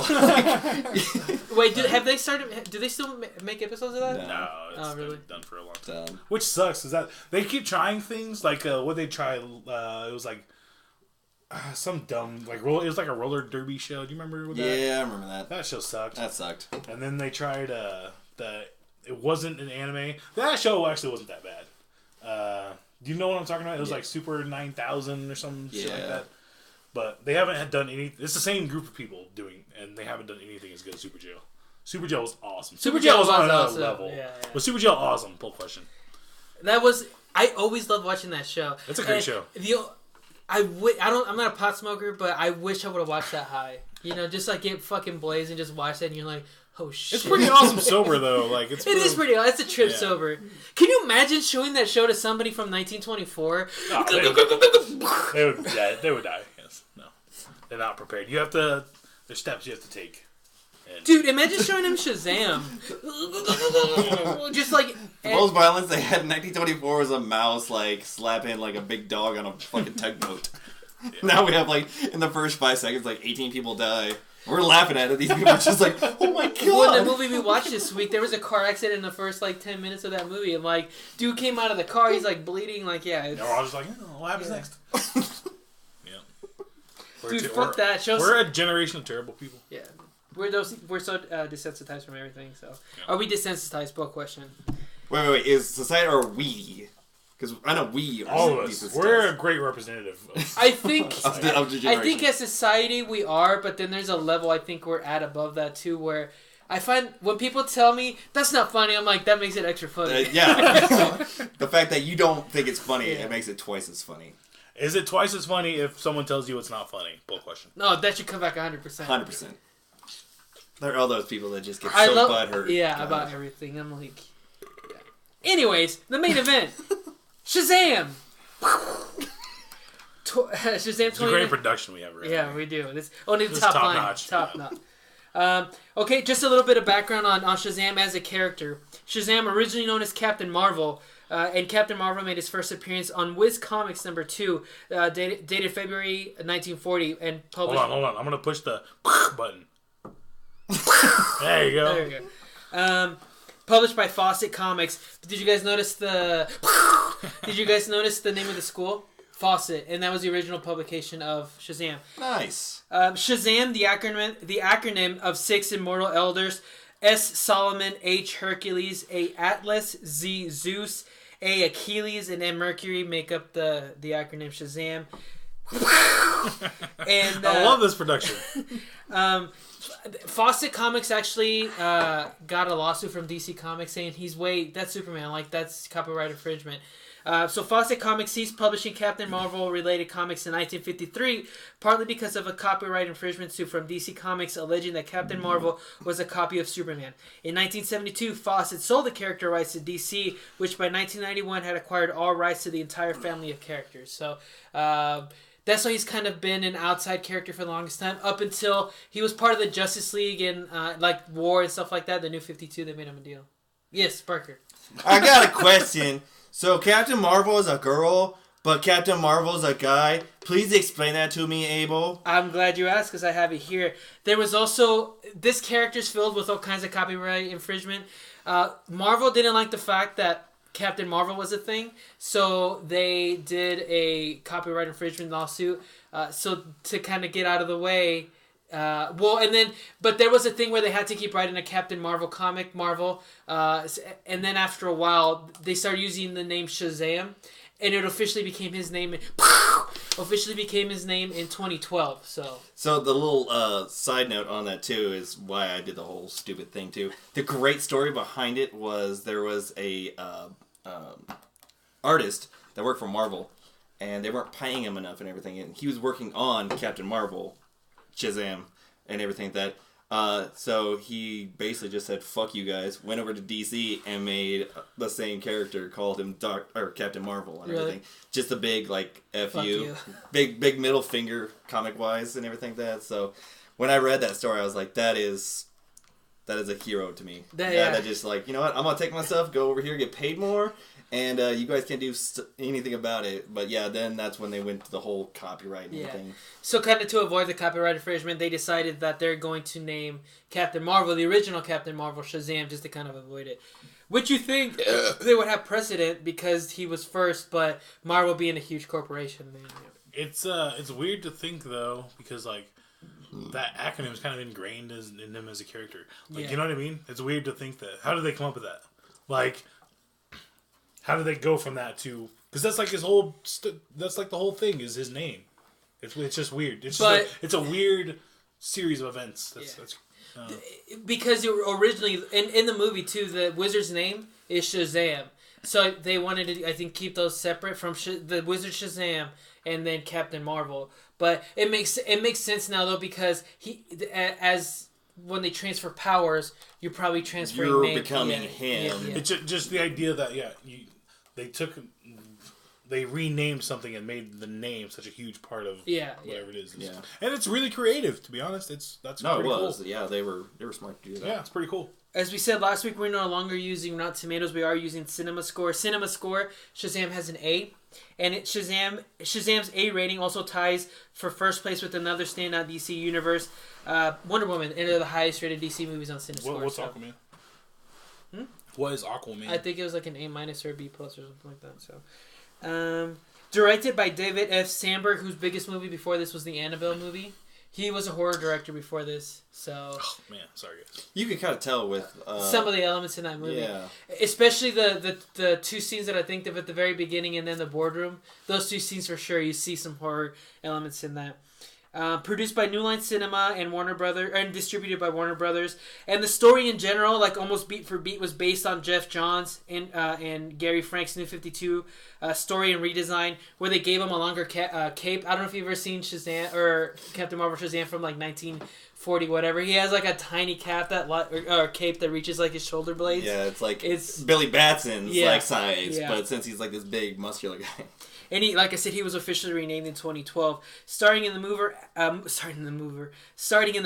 Wait, have they started? Do they still make episodes of that? No, it's really? been done for a long time. Which sucks, is that they keep trying things, what they try, it was some dumb, it was like a roller derby show. Do you remember that? Yeah, I remember that. That show sucked. That sucked. And then they tried, it wasn't an anime. That show actually wasn't that bad. Do you know what I'm talking about? It was like Super 9000 or some shit like that. But they haven't done any. It's the same group of people doing, and they haven't done anything as good as Super Jail. Super Jail was awesome. Super Jail was on another awesome. level. Yeah. But Super Jail awesome. Pull question. That was. I always loved watching that show. It's a great show. I'm not a pot smoker, but I wish I would have watched that high. Just get fucking blazed and just watch that, and you're like, Oh shit! It's pretty awesome sober though. Like It is pretty. It's a trip sober. Can you imagine showing that show to somebody from 1924? They would die. Yes. No, they're not prepared. You have to. There's steps you have to take. Dude, imagine showing him Shazam. Just like the most violence they had in 1924 was a mouse like slapping like a big dog on a fucking tugboat. Yeah. Now we have like in the first 5 seconds like 18 people die. We're laughing at it. These people are just like, oh my god. Well, in the movie we watched this week, there was a car accident in the first like 10 minutes of that movie, and like dude came out of the car, he's like bleeding, like I was like, what happens next? Dude, fuck that. We're a generation of terrible people. Yeah. We're so desensitized from everything. So, are we desensitized? Book question. Wait. Is society or we? Because I know we are. All of us. We're a great representative. I think. of the I think as society we are, but then there's a level I think we're at above that too, where I find when people tell me that's not funny, I'm like that makes it extra funny. The fact that you don't think it's funny, it makes it twice as funny. Is it twice as funny if someone tells you it's not funny? Bull question. No, that should come back 100%. 100%. There are all those people that just get so butthurt. Yeah, about everything. I'm like... Yeah. Anyways, the main event. Shazam! Shazam 20... It's a great production we have right Yeah, now. we do. This only the top line. Notch. Top notch. Okay, just a little bit of background on Shazam as a character. Shazam, originally known as Captain Marvel, and Captain Marvel made his first appearance on Weisz Comics #2, dated February 1940, and published... Hold on. I'm going to push the button. There you go. There you go. Published by Fawcett Comics. Did you guys notice the... Did you guys notice the name of the school? Fawcett, and that was the original publication of Shazam. Nice. Shazam, the acronym of 6 immortal elders: S. Solomon, H. Hercules, A. Atlas, Z. Zeus, A. Achilles, and M. Mercury make up the acronym Shazam. And I love this production. Fawcett Comics actually got a lawsuit from DC Comics saying that's Superman, like that's copyright infringement. So Fawcett Comics ceased publishing Captain Marvel related comics in 1953, partly because of a copyright infringement suit from DC Comics alleging that Captain Marvel was a copy of Superman. In 1972, Fawcett sold the character rights to DC, which by 1991 had acquired all rights to the entire family of characters. So that's why he's kind of been an outside character for the longest time, up until he was part of the Justice League and like War and stuff like that. The New 52, they made him a deal. Yes, Parker. I got a question. So Captain Marvel is a girl, but Captain Marvel is a guy. Please explain that to me, Abel. I'm glad you asked because I have it here. There was also... This character's filled with all kinds of copyright infringement. Marvel didn't like the fact that Captain Marvel was a thing, so they did a copyright infringement lawsuit. So to kind of get out of the way... but there was a thing where they had to keep writing a Captain Marvel comic, and then after a while, they started using the name Shazam, and it officially became his name. In 2012. So the little side note on that too is why I did the whole stupid thing too. The great story behind it was there was a artist that worked for Marvel, and they weren't paying him enough and everything, and he was working on Captain Marvel, Shazam, and everything that. So he basically just said, "Fuck you guys." Went over to DC and made the same character, called him Captain Marvel and everything. Just a big like "F you," big middle finger comic wise and everything that. So when I read that story, I was like, "That is a hero to me." That just like, you know what? I'm gonna take myself, go over here, get paid more. And you guys can't do anything about it. But yeah, then that's when they went to the whole copyright and everything. So kind of to avoid the copyright infringement, they decided that they're going to name Captain Marvel, the original Captain Marvel, Shazam, just to kind of avoid it. Which you think they would have precedent because he was first, but Marvel being a huge corporation, man. It's weird to think though, because like that acronym is kind of ingrained in them as a character. Like, you know what I mean? It's weird to think that. How did they come up with that? Like, how did they go from that to... Because that's like his whole... that's like the whole thing is his name. It's just weird. It's it's a weird series of events. Because originally, in the movie too, the wizard's name is Shazam. So they wanted to, I think, keep those separate from the Wizard Shazam and then Captain Marvel. But it makes sense now though, because he, as when they transfer powers, you're probably transferring. You're becoming him. Yeah. It's just the idea that they renamed something and made the name such a huge part of whatever it is. Yeah. And it's really creative, to be honest. That's pretty cool. Yeah, they were smart to do that. Yeah, it's pretty cool. As we said last week, we're no longer using Rotten Tomatoes. We are using Cinemascore. Cinemascore, Shazam has an A. And Shazam's A rating also ties for first place with another standout DC universe, Wonder Woman, and they're the highest rated DC movies on Cinemascore. What's Aquaman? What is Aquaman? I think it was like an A- or B+ or something like that. So, directed by David F. Sandberg, whose biggest movie before this was the Annabelle movie. He was a horror director before this, so... Oh, man. Sorry, guys. You can kind of tell with... some of the elements in that movie. Yeah. Especially the two scenes that I think of at the very beginning and then the boardroom. Those two scenes for sure, you see some horror elements in that. Produced by New Line Cinema and Warner Brothers, and distributed by Warner Brothers. And the story in general, like almost beat for beat, was based on Jeff Johns and Gary Frank's New 52 story and redesign, where they gave him a longer cape. I don't know if you've ever seen Shazam or Captain Marvel Shazam from like 1940 whatever. He has like a tiny cap or cape that reaches like his shoulder blades. Yeah, it's Billy Batson's like size, but since he's like this big muscular guy. And he, like I said, he was officially renamed in 2012. Starring in the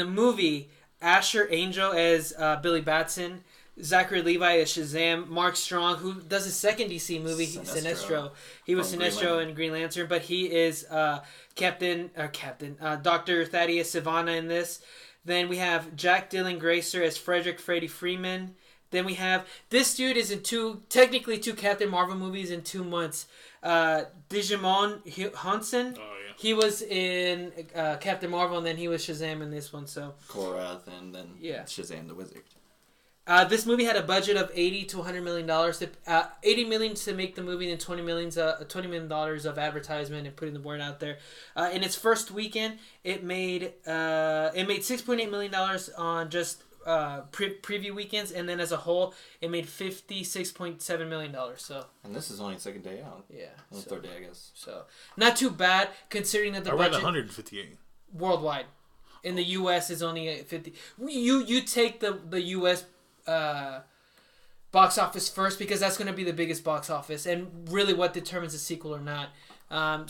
movie, Asher Angel as Billy Batson, Zachary Levi as Shazam, Mark Strong, who does his second DC movie, Sinestro. He was Sinestro in Green Lantern, but he is Dr. Thaddeus Savannah in this. Then we have Jack Dylan Grazer as Frederick Freddie Freeman. Then we have, this dude is in technically two Captain Marvel movies in 2 months. Digimon Hansen. Oh, yeah. He was in Captain Marvel, and then he was Shazam in this one. So Korath, and then Shazam the Wizard. This movie had a budget of $80 to $100 million. $80 million to make the movie, and $20 million of advertisement and putting the word out there. In its first weekend, it made $6.8 million on just preview weekends, and then as a whole, it made $56.7 million. So, and this is only second day out. Yeah, third day, I guess. So, not too bad considering that the budget 158 worldwide. In the U.S. is only 50. You take the U.S. Box office first, because that's going to be the biggest box office and really what determines the sequel or not.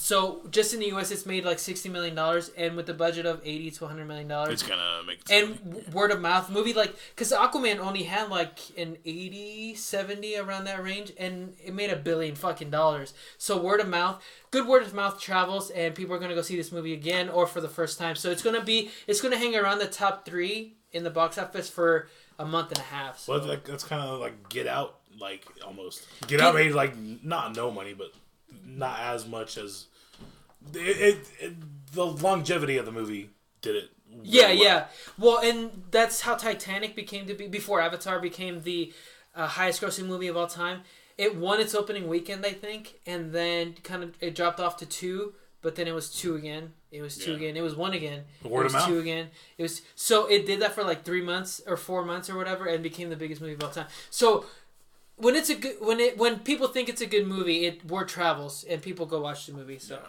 So just in the U.S. it's made like $60 million, and with the budget of $80 to $100 million, it's gonna make it and word of mouth movie, like, because Aquaman only had like an 80, 70 around that range, and it made $1 billion fucking dollars. So good word of mouth travels, and people are gonna go see this movie again or for the first time. So it's gonna hang around the top 3 in the box office for a month and a half. So. Well, that's kind of like Get Out, like almost. Get Out made like not no money, but not as much as the longevity of the movie did it. Yeah. Well, and that's how Titanic became to be before Avatar became the highest grossing movie of all time. It won its opening weekend, I think, and then it dropped off to 2. But then it was 2 again. It was 2 again. It was 1 again. Word of mouth. 2 again. So it did that for like 3 months or 4 months or whatever, and became the biggest movie of all time. So when when people think it's a good movie, word travels and people go watch the movie. So. Yeah.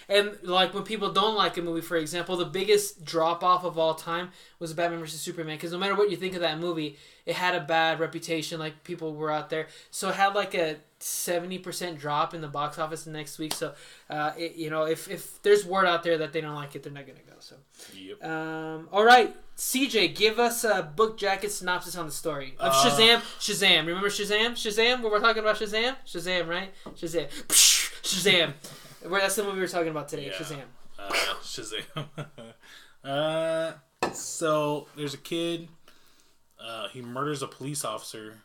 And like when people don't like a movie, for example, the biggest drop off of all time was Batman vs Superman, because no matter what you think of that movie, it had a bad reputation. Like, people were out there, so it had like a 70% drop in the box office the next week. So, if there's word out there that they don't like it, they're not gonna go. So, yep. All right, CJ, give us a book jacket synopsis on the story of Shazam. Shazam, remember Shazam? Shazam, where we're talking about Shazam? Shazam, right? Shazam. Shazam. That's the movie we're talking about today. Yeah. Shazam. Shazam. So there's a kid. He murders a police officer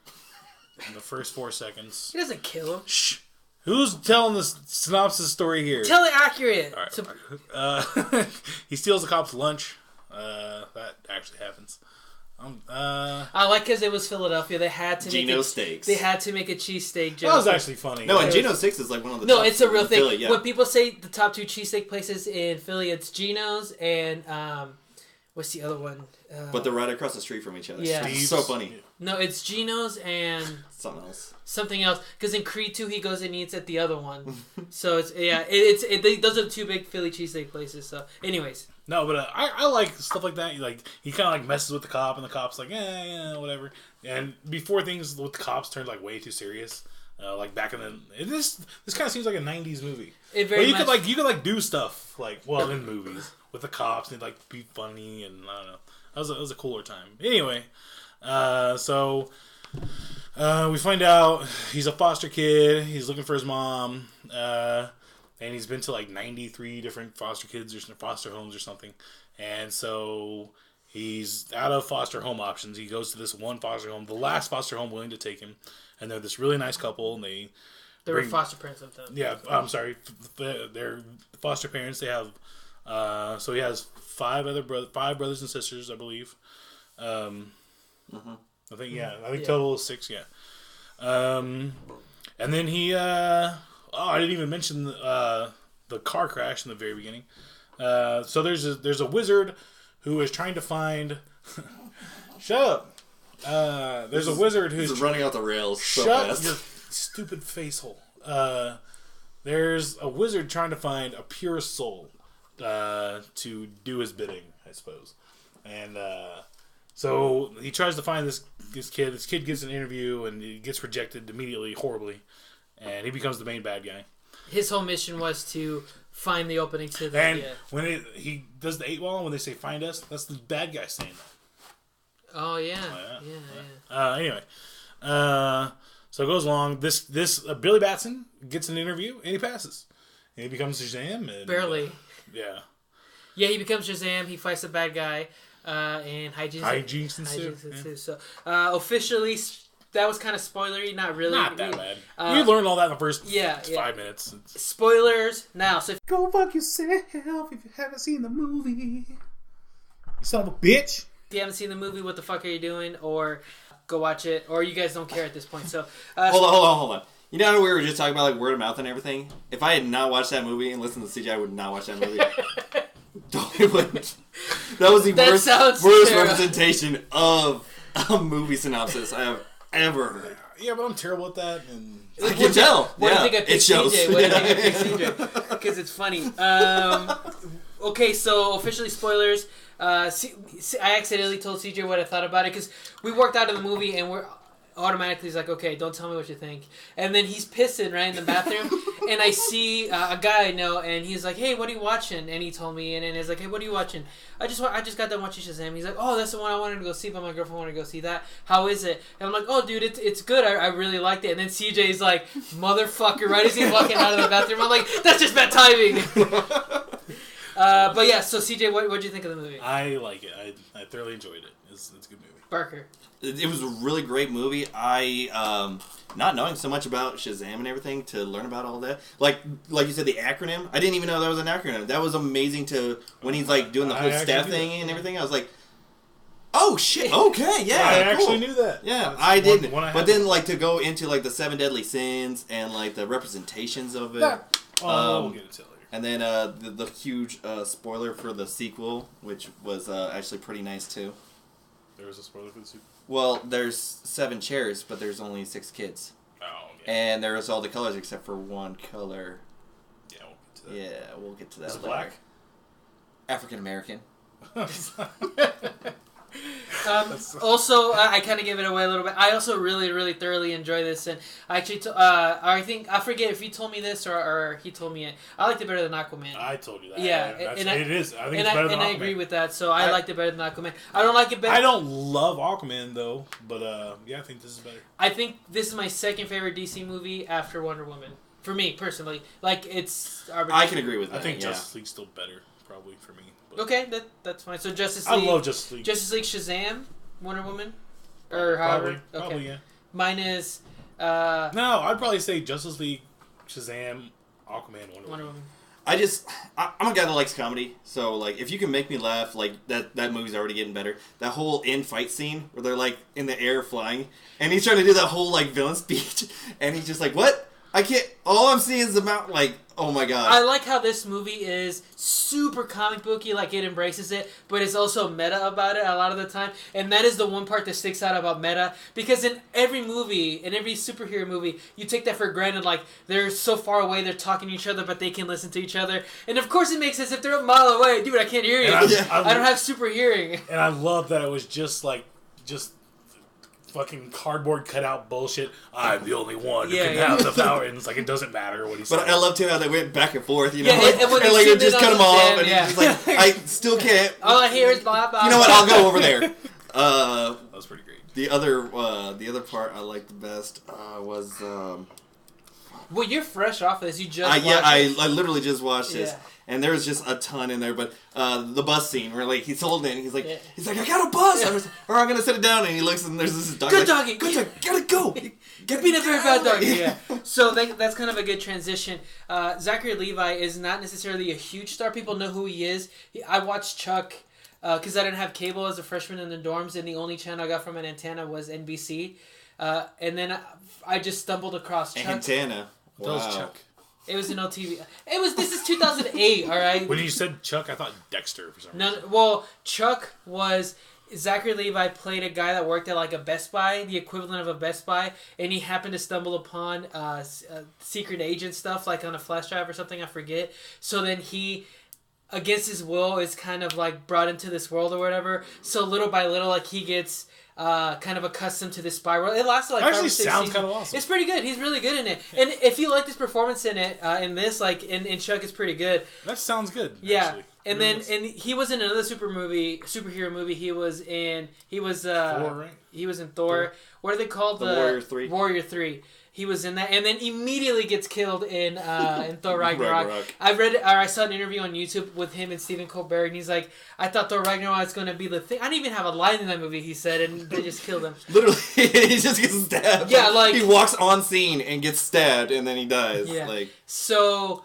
in the first 4 seconds. He doesn't kill him. Shh. Who's telling the synopsis story here? Tell it accurate. All right. He steals the cop's lunch. That actually happens. I like, because it was Philadelphia. They had to Geno steaks. They had to make a cheesesteak joke. That was actually funny. No, and Geno Steaks is like one of the No, top it's a real thing. Philly, yeah. When people say the top 2 cheesesteak places in Philly, it's Geno's and what's the other one? But they're right across the street from each other. Yeah. It's so funny. No, it's Gino's and something else. Because in Creed 2, he goes and eats at the other one. So those are the two big Philly cheesesteak places. So, anyways. No, but I like stuff like that. Like he kind of like messes with the cop, and the cop's like, yeah, whatever. And before things with the cops turned like way too serious, like back in the this kind of seems like a '90s movie. You could do stuff like in movies with the cops and like be funny, and I don't know. That was a cooler time. Anyway, so we find out he's a foster kid. He's looking for his mom. And he's been to like 93 different foster kids or foster homes or something. And so he's out of foster home options. He goes to this one foster home, the last foster home willing to take him. And they're this really nice couple. And they were foster parents of them. Yeah, I'm sorry. They're foster parents. They have, so he has five brothers and sisters, I believe. I think total is 6, yeah. And then he, I didn't even mention the car crash in the very beginning. So there's a wizard who is trying to find. Shut up. There's a wizard who's running out the rails. So shut fast. your stupid face hole. There's a wizard trying to find a pure soul to do his bidding, I suppose. And so he tries to find this kid. This kid gets an interview and he gets rejected immediately, horribly. And he becomes the main bad guy. His whole mission was to find the opening to the... And when he does the 8-ball, when they say, find us, that's the bad guy saying that. Oh, yeah. Anyway. So it goes along. This Billy Batson gets an interview, and he passes. And he becomes Shazam. And, barely. Yeah. Yeah, he becomes Shazam. He fights the bad guy. And hijinks ensue. So, officially... That was kind of spoilery, not really. Not that bad. You learned all that in the first 5 minutes. Spoilers now. So go fuck yourself if you haven't seen the movie. You son of a bitch. If you haven't seen the movie, what the fuck are you doing? Or go watch it. Or you guys don't care at this point. So hold on. You know how we were just talking about like word of mouth and everything? If I had not watched that movie and listened to CJ, I would not watch that movie. That was the worst representation of a movie synopsis I have ever heard. Yeah, but I'm terrible at that. And I can tell. What do you think I picked CJ? What do you think I picked CJ? Because it's funny. Okay, so officially spoilers. I accidentally told CJ what I thought about it because we worked out of the movie and we're automatically he's like, okay, don't tell me what you think. And then he's pissing right in the bathroom, and I see a guy I know, and he's like, hey, what are you watching? And he told me, and he's like, hey, what are you watching? I just got done watching Shazam. He's like, oh, that's the one I wanted to go see, but my girlfriend wanted to go see that. How is it? And I'm like, oh, dude, it's good. I really liked it. And then CJ's like, motherfucker, right as he's walking out of the bathroom, I'm like, that's just bad timing. But yeah, so CJ, what did you think of the movie? I like it. I thoroughly enjoyed it. It's a good movie. Barker. It was a really great movie. I not knowing so much about Shazam and everything to learn about all that. Like you said, the acronym. I didn't even know that was an acronym. That was amazing to when he's like doing the whole staff thing and everything. I was like, oh shit, okay, yeah. I actually knew that. Yeah, I didn't. But then like to go into like the 7 deadly sins and like the representations of it. We'll get into it later. And then the huge spoiler for the sequel, which was actually pretty nice too. There was a spoiler for the sequel? Well, there's 7 chairs, but there's only 6 kids. Oh, okay. And there was all the colors except for one color. Yeah, we'll get to that. Yeah, we'll get to that later. Black? African American. Also, I kind of gave it away a little bit. I also really, really thoroughly enjoy this, and I actually, I think I forget if you told me this or he told me it. I liked it better than Aquaman. I told you that. Yeah, it is. I think it's better than Aquaman. And I agree with that. So I liked it better than Aquaman. I don't like it better. I don't love Aquaman though, but yeah, I think this is better. I think this is my second favorite DC movie after Wonder Woman. For me personally, like it's. I can agree with that. I think Justice League's still better, probably for me. But. Okay, that's fine. So Justice League. I love Justice League. Justice League, Shazam, Wonder Woman, or however. Probably, yeah. Mine is. No, I'd probably say Justice League, Shazam, Aquaman, Wonder Woman. I'm a guy that likes comedy, so like if you can make me laugh, like that movie's already getting better. That whole end fight scene where they're like in the air flying, and he's trying to do that whole like villain speech, and he's just like, "What? I can't. All I'm seeing is about like, oh my god. I like how this movie is super comic booky, like it embraces it, but it's also meta about it a lot of the time. And that is the one part that sticks out about meta, because in every movie, in every superhero movie, you take that for granted. Like they're so far away, they're talking to each other, but they can listen to each other. And of course, it makes sense if they're a mile away, dude. I can't hear you. I don't have super hearing. And I love that it was just fucking cardboard cutout bullshit. I'm the only one who can have the power, and it's like it doesn't matter what he says. But I love too how they went back and forth, you know, Yeah, and like it just cut him off, and yeah. he's just like, I still can't. All I hear is blah blah. You know what? I'll go over there. That was pretty great. The other part I liked the best was. Well, you're fresh off of this. You just I literally just watched this, Yeah. and there was just a ton in there. But the bus scene where like he's holding it, and he's like, I got a bus, or I'm gonna set it down, and he looks, and there's this dog. Good like, doggy. Good dog, gotta go. Get being a very bad dog. Yeah. So that's kind of a good transition. Zachary Levi is not necessarily a huge star. People know who he is. I watched Chuck because I didn't have cable as a freshman in the dorms, and the only channel I got from an antenna was NBC. And then I just stumbled across Chuck. Antenna. That was Wow. Chuck. It was an OTV. This is 2008, all right? When you said Chuck, I thought Dexter for some reason. No, well, Chuck was... Zachary Levi played a guy that worked at like a Best Buy, the equivalent of a Best Buy, and he happened to stumble upon secret agent stuff, like on a flash drive or something, I forget. So then he, against his will, is kind of like brought into this world or whatever. So little by little, like he gets... kind of accustomed to this spiral. It lasted like Actually 5 or 6 sounds seasons. kind of awesome. It's pretty good. He's really good in it. And if you like this performance in it, in this, like in Chuck, it's pretty good. That sounds good. Yeah. Actually. And then he was in another superhero movie. He was Thor, right? He was in Thor. What are they called? The Warrior 3. Warrior 3. He was in that, and then immediately gets killed in Thor Ragnarok. Ragnarok. I saw an interview on YouTube with him and Stephen Colbert, and he's like, "I thought Thor Ragnarok was going to be the thing." I didn't even have a line in that movie. He said, and they just killed him. Literally, he just gets stabbed. Yeah, like he walks on scene and gets stabbed, and then he dies. Yeah. Like, so.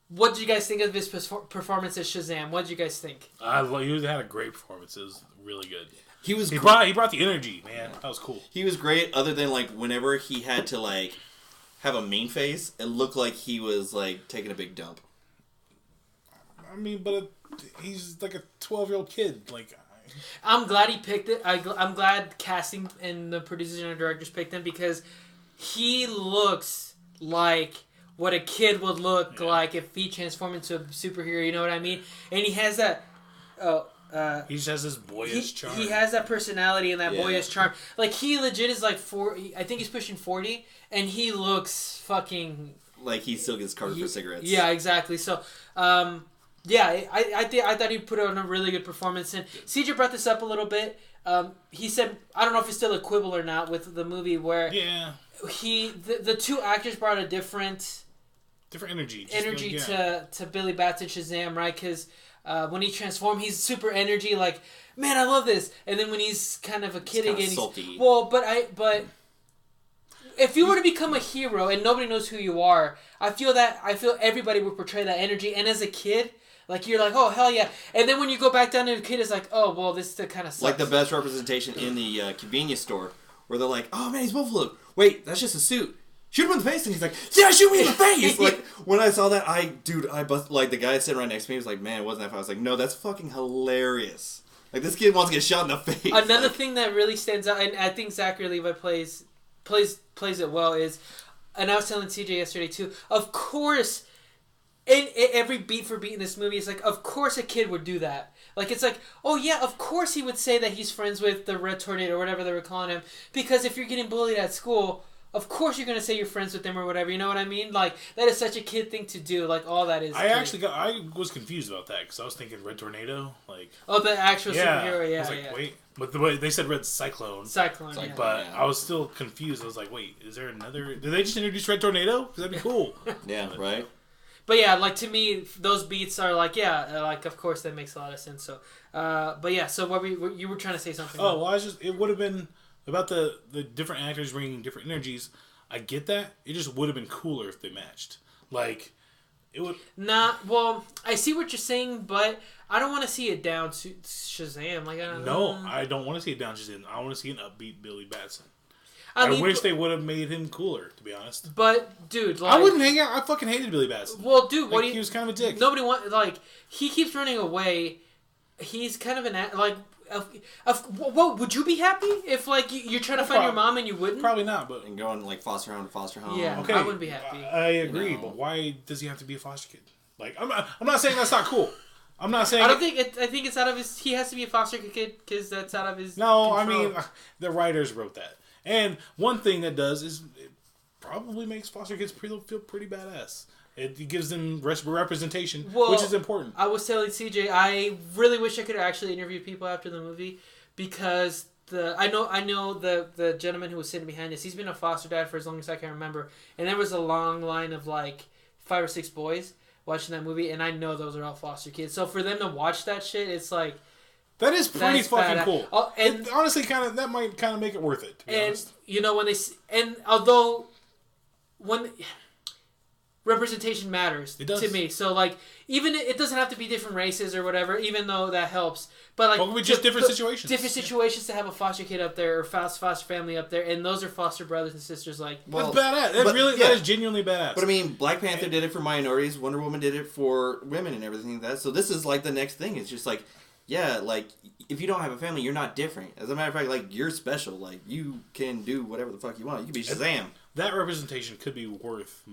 What did you guys think of his performance as Shazam? What did you guys think? He had a great performance. It was really good. he brought the energy, man. That was cool. He was great. Other than like whenever he had to like have a mean face, it looked like he was like taking a big dump. I mean, but he's like a 12-year-old kid. Like, I'm glad he picked it. I'm glad casting and the producers and the directors picked him because he looks like what a kid would look like if he transformed into a superhero. You know what I mean? And he has that. he just has this boyish charm. He has that personality and that boyish charm. Like he legit is like 40. I think he's pushing 40, and he looks fucking Like he still gets carded for cigarettes. Yeah, exactly. So, I thought he put on a really good performance. And CJ brought this up a little bit. He said, I don't know if it's still a quibble or not with the movie where the two actors brought a different energy. To Billy Bats and Shazam, right? Because when he transformed, he's super energy, like, man, I love this. And then when he's kind of a kid again, he's sulky. Well, but if you were to become a hero and nobody knows who you are, I feel everybody would portray that energy. And as a kid, like, you're like, oh, hell yeah. And then when you go back down to a kid, it's like, oh, well, this kind of sucks. Like the best representation in the convenience store, where they're like, oh man, he's Buffalo. Wait, that's just a suit. Shoot him in the face. And he's like, yeah, shoot me in the face. Like, when I saw that, I bust, like, the guy sitting right next to me was like, man, it wasn't that fun. I was like, no, that's fucking hilarious. Like, this kid wants to get shot in the face. Another thing that really stands out, and I think Zachary Levi plays it well, is, and I was telling TJ yesterday too, of course, in every beat for beat in this movie, it's like, of course a kid would do that. Like, it's like, oh yeah, of course he would say that he's friends with the Red Tornado or whatever they were calling him, because if you're getting bullied at school, of course you're going to say you're friends with them or whatever, you know what I mean? Like, that is such a kid thing to do, like, all that is. I was confused about that, because I was thinking Red Tornado, like... Oh, the actual superhero, I was like, wait, but the way they said Red Cyclone. Yeah. But I was still confused. I was like, wait, is there another... Did they just introduce Red Tornado? Because that'd be cool. Yeah, right? But yeah, like, to me, those beats are like, like, of course that makes a lot of sense. So, but yeah, so you were trying to say something. Oh, well, it would have been about the different actors bringing different energies. I get that. It just would have been cooler if they matched. Like, it would... Well, I see what you're saying, but I don't want to see it down to Shazam. Like, I don't want to see it down to Shazam. I want to see an upbeat Billy Batson. I wish they would have made him cooler, to be honest. But, dude, like... I wouldn't hang out. I fucking hated Billy Batson. Well, dude, what he was kind of a dick. Nobody like, he keeps running away. He's kind of what would you be happy if, like, you're trying to find your mom and you wouldn't? Probably not, but... And going, like, foster home to foster home. Yeah, okay, I wouldn't be happy. I agree, but why does he have to be a foster kid? Like, I'm not saying that's not cool. I'm not saying... I think it's out of his... He has to be a foster kid because that's out of his No, control. I mean, the writers wrote that. And one thing that does is it probably makes foster kids feel pretty badass. It gives them representation, which is important. I was telling CJ, I really wish I could actually interview people after the movie because I know the gentleman who was sitting behind us. He's been a foster dad for as long as I can remember, and there was a long line of like 5 or 6 boys watching that movie, and I know those are all foster kids. So for them to watch that shit, it's like that is pretty fucking badass. cool. Oh, and honestly, that might kind of make it worth it. To be honest. You know although when representation matters to me, so like even it doesn't have to be different races or whatever, even though that helps. But like just different situations. Different situations to have a foster kid up there or foster family up there, and those are foster brothers and sisters. Like that's badass. That is genuinely badass. But I mean, Black Panther did it for minorities. Wonder Woman did it for women and everything like that. So this is like the next thing. It's just like, yeah, like if you don't have a family, you're not different. As a matter of fact, like you're special. Like you can do whatever the fuck you want. You can be Shazam. That representation could be worth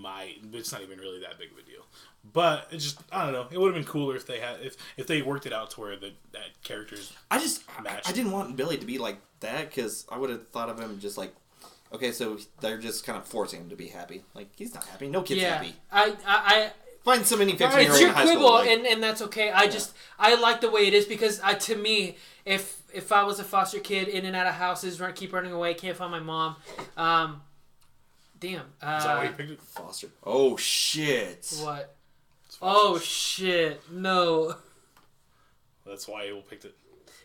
it's not even really that big of a deal. But it just, I don't know. It would have been cooler if they worked it out to where that characters matched. I didn't want Billy to be like that because I would have thought of him just like, okay, so they're just kind of forcing him to be happy. Like he's not happy. No kid's happy. I find so many 15-year-olds it's your in high school. quibble, Like, and that's okay. I like the way it is because to me, if I was a foster kid in and out of houses, keep running away, can't find my mom. Damn. Is that why you picked it? Foster. Oh shit. What? Oh shit! No. That's why Abel picked it.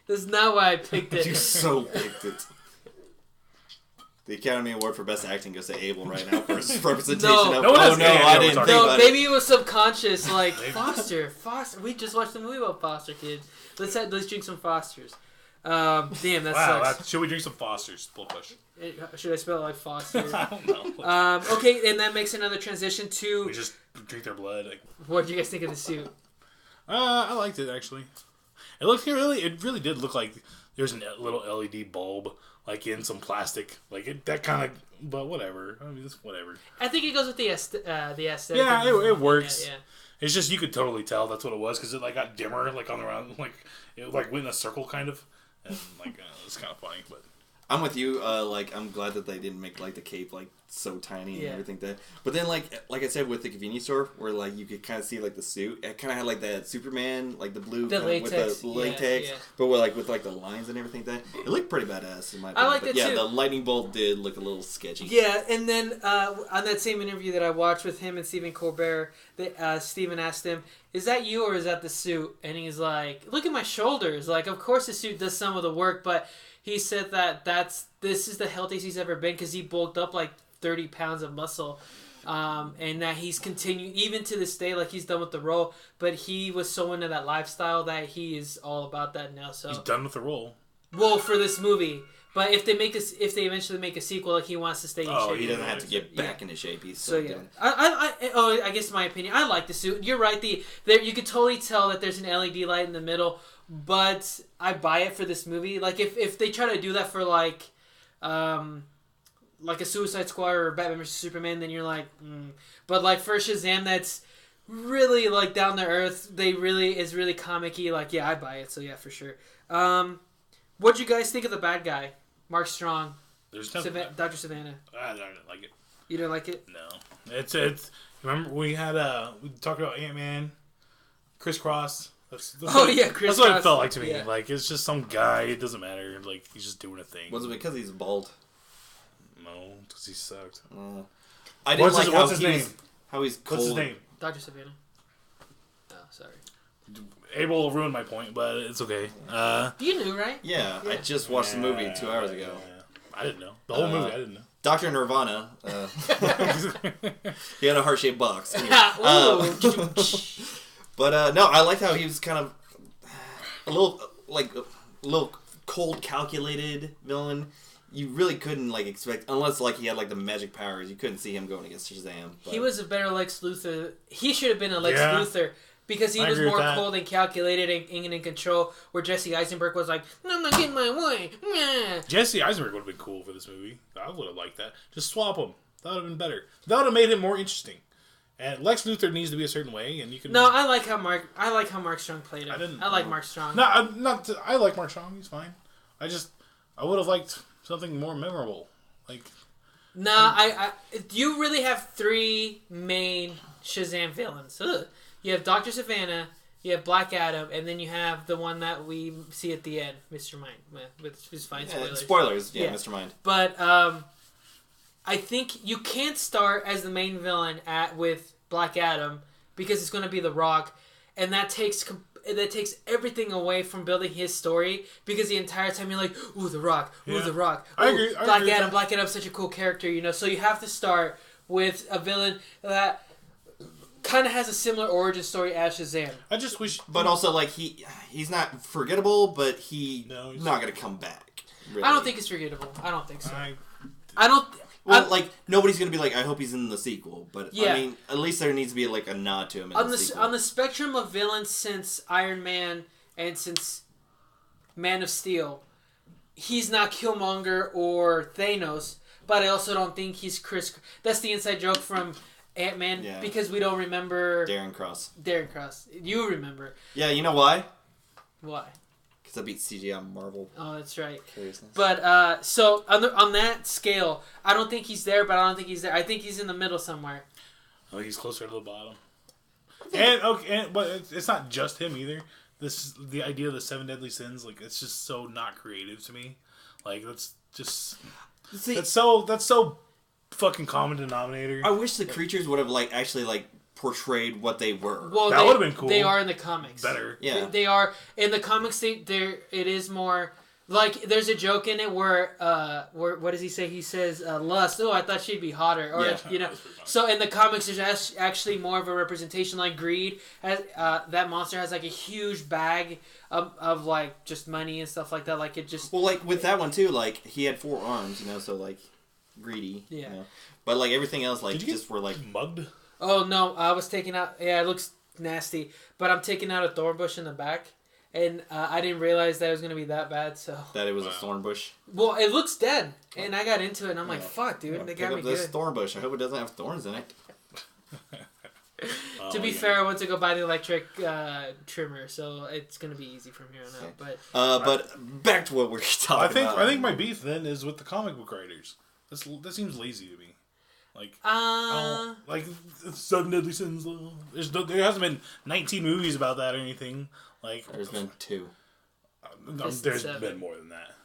That's not why I picked it. You so picked it. The Academy Award for Best Acting goes to Abel right now for his representation of... No one has I didn't think about maybe it was subconscious, like, Foster. We just watched a movie about foster kids. Let's drink some Fosters. Damn, that sucks. Should we drink some Fosters? Bull push. Should I spell it like Foster? I don't know. Okay, and that makes another transition to... We just drink their blood. What did you guys think of the suit? I liked it, actually. It really did look like there's a little LED bulb, like in some plastic. Like that kind of... But whatever. I mean, it's whatever. I think it goes with the aesthetic. Yeah, it works. Yeah. It's just, you could totally tell that's what it was, because it like got dimmer, like on the round, like it like went in a circle kind of, and like it's kind of funny. But I'm with you. Like I'm glad that they didn't make like the cape like so tiny and everything that. But then like I said with the convenience store, where like you could kind of see like the suit, it kind of had like that Superman, like the blue latex. with the latex, but with like the lines and everything. That it looked pretty badass in my opinion. I liked it too. The lightning bolt did look a little sketchy. Yeah, and then on that same interview that I watched with him and Stephen Colbert, Stephen asked him, "Is that you or is that the suit?" And he's like, "Look at my shoulders. Like, of course the suit does some of the work, but." He said that this is the healthiest he's ever been because he bulked up like 30 pounds of muscle, and that he's continued even to this day, like he's done with the role, but he was so into that lifestyle that he is all about that now. So he's done with the role. Well, for this movie, but if they eventually make a sequel, like he wants to stay in shape. Oh, he doesn't have to get back into shape. He's so yeah. I guess my opinion. I like the suit. You're right. You could totally tell that there's an LED light in the middle. But I buy it for this movie. Like if they try to do that for like a Suicide Squad or Batman vs Superman, then you're like, But like for Shazam, that's really like down to earth. Is really comic-y. Like yeah, I buy it. So yeah, for sure. What'd you guys think of the bad guy, Mark Strong? Dr. Savannah. I didn't like it. You didn't like it? No. It's. Remember we talked about Ant-Man, Crisscross. Chris that's what it felt like to me. Yeah. Like it's just some guy. It doesn't matter. Like he's just doing a thing. Was it because he's bald? No, because he sucked. I didn't like what's his name? How he's cold. What's his name? Dr. Savannah. Oh, sorry. Abel ruined my point, but it's okay. You knew, right? Yeah, I just watched the movie 2 hours ago. I didn't know the whole movie. I didn't know. Dr. Nirvana. He had a heart-shaped box. Anyway, but no, I liked how he was kind of a little cold, calculated villain. you really couldn't like expect, unless like he had like the magic powers, you couldn't see him going against Shazam. But. He was a better Lex Luthor. He should have been a Lex Luthor. Because he was more cold and calculated and in control, where Jesse Eisenberg was like, "I'm not getting my way." Yeah. Jesse Eisenberg would have been cool for this movie. I would have liked that. Just swap him. That would have been better. That would have made him more interesting. And Lex Luthor needs to be a certain way, and you can. No, I like how Mark Strong played him. I like Mark Strong. No, I like Mark Strong. He's fine. I would have liked something more memorable. Like. I you really have three main Shazam villains. Ugh. You have Dr. Savannah, you have Black Adam, and then you have the one that we see at the end, Mr. Mind. Which is fine, spoilers. Yeah, Mr. Mind. But I think you can't start as the main villain with Black Adam because it's going to be The Rock, and that takes everything away from building his story because the entire time you're like, ooh, The Rock, ooh, The Rock, ooh, I agree. Black Adam's such a cool character, you know. So you have to start with a villain that kind of has a similar origin story as Shazam. I just wish, but also like he's not forgettable, but he's not gonna come back. Really. I don't think it's forgettable. I don't think so. Like nobody's gonna be like, I hope he's in the sequel, but I mean, at least there needs to be like a nod to him in the sequel. On the spectrum of villains since Iron Man and since Man of Steel, he's not Killmonger or Thanos, but I also don't think he's Chris. That's the inside joke from Ant-Man, because we don't remember... Darren Cross. You remember. Yeah, you know why? Why? Because I beat CG on Marvel. Oh, that's right. Curiousness. But, so, on that scale, I don't think he's there, but I don't think he's there. I think he's in the middle somewhere. Oh, he's closer to the bottom. But it's not just him either. The idea of the 7 deadly sins, like, it's just so not creative to me. Like, that's just... That's so fucking common denominator. I wish the creatures would have actually portrayed what they were. Well, that would have been cool. They are in the comics. Better. Yeah. They are in the comics. It is more like there's a joke in it where what does he say? He says lust. Oh, I thought she'd be hotter, or you know. So in the comics, there's actually more of a representation. Like Greed, that monster has like a huge bag of like just money and stuff like that. Like it just. Well, like with that one too, like he had 4 arms, you know, so like. Greedy, you know? But like everything else, like just were like mugged. Oh no, I was taking out. Yeah, it looks nasty, but I'm taking out a thorn bush in the back, and I didn't realize that it was gonna be that bad. So that it was a thorn bush. Well, it looks dead, and I got into it, and I'm like, "Fuck, dude, they got me good." This thorn bush. I hope it doesn't have thorns in it. To be fair, I went to go buy the electric trimmer, so it's gonna be easy from here on out. But back to what we're talking about. I think my beef then is with the comic book writers. That seems lazy to me. Like 7 deadly sins. There hasn't been 19 movies about that or anything. Like there's been 2. There's been more than that.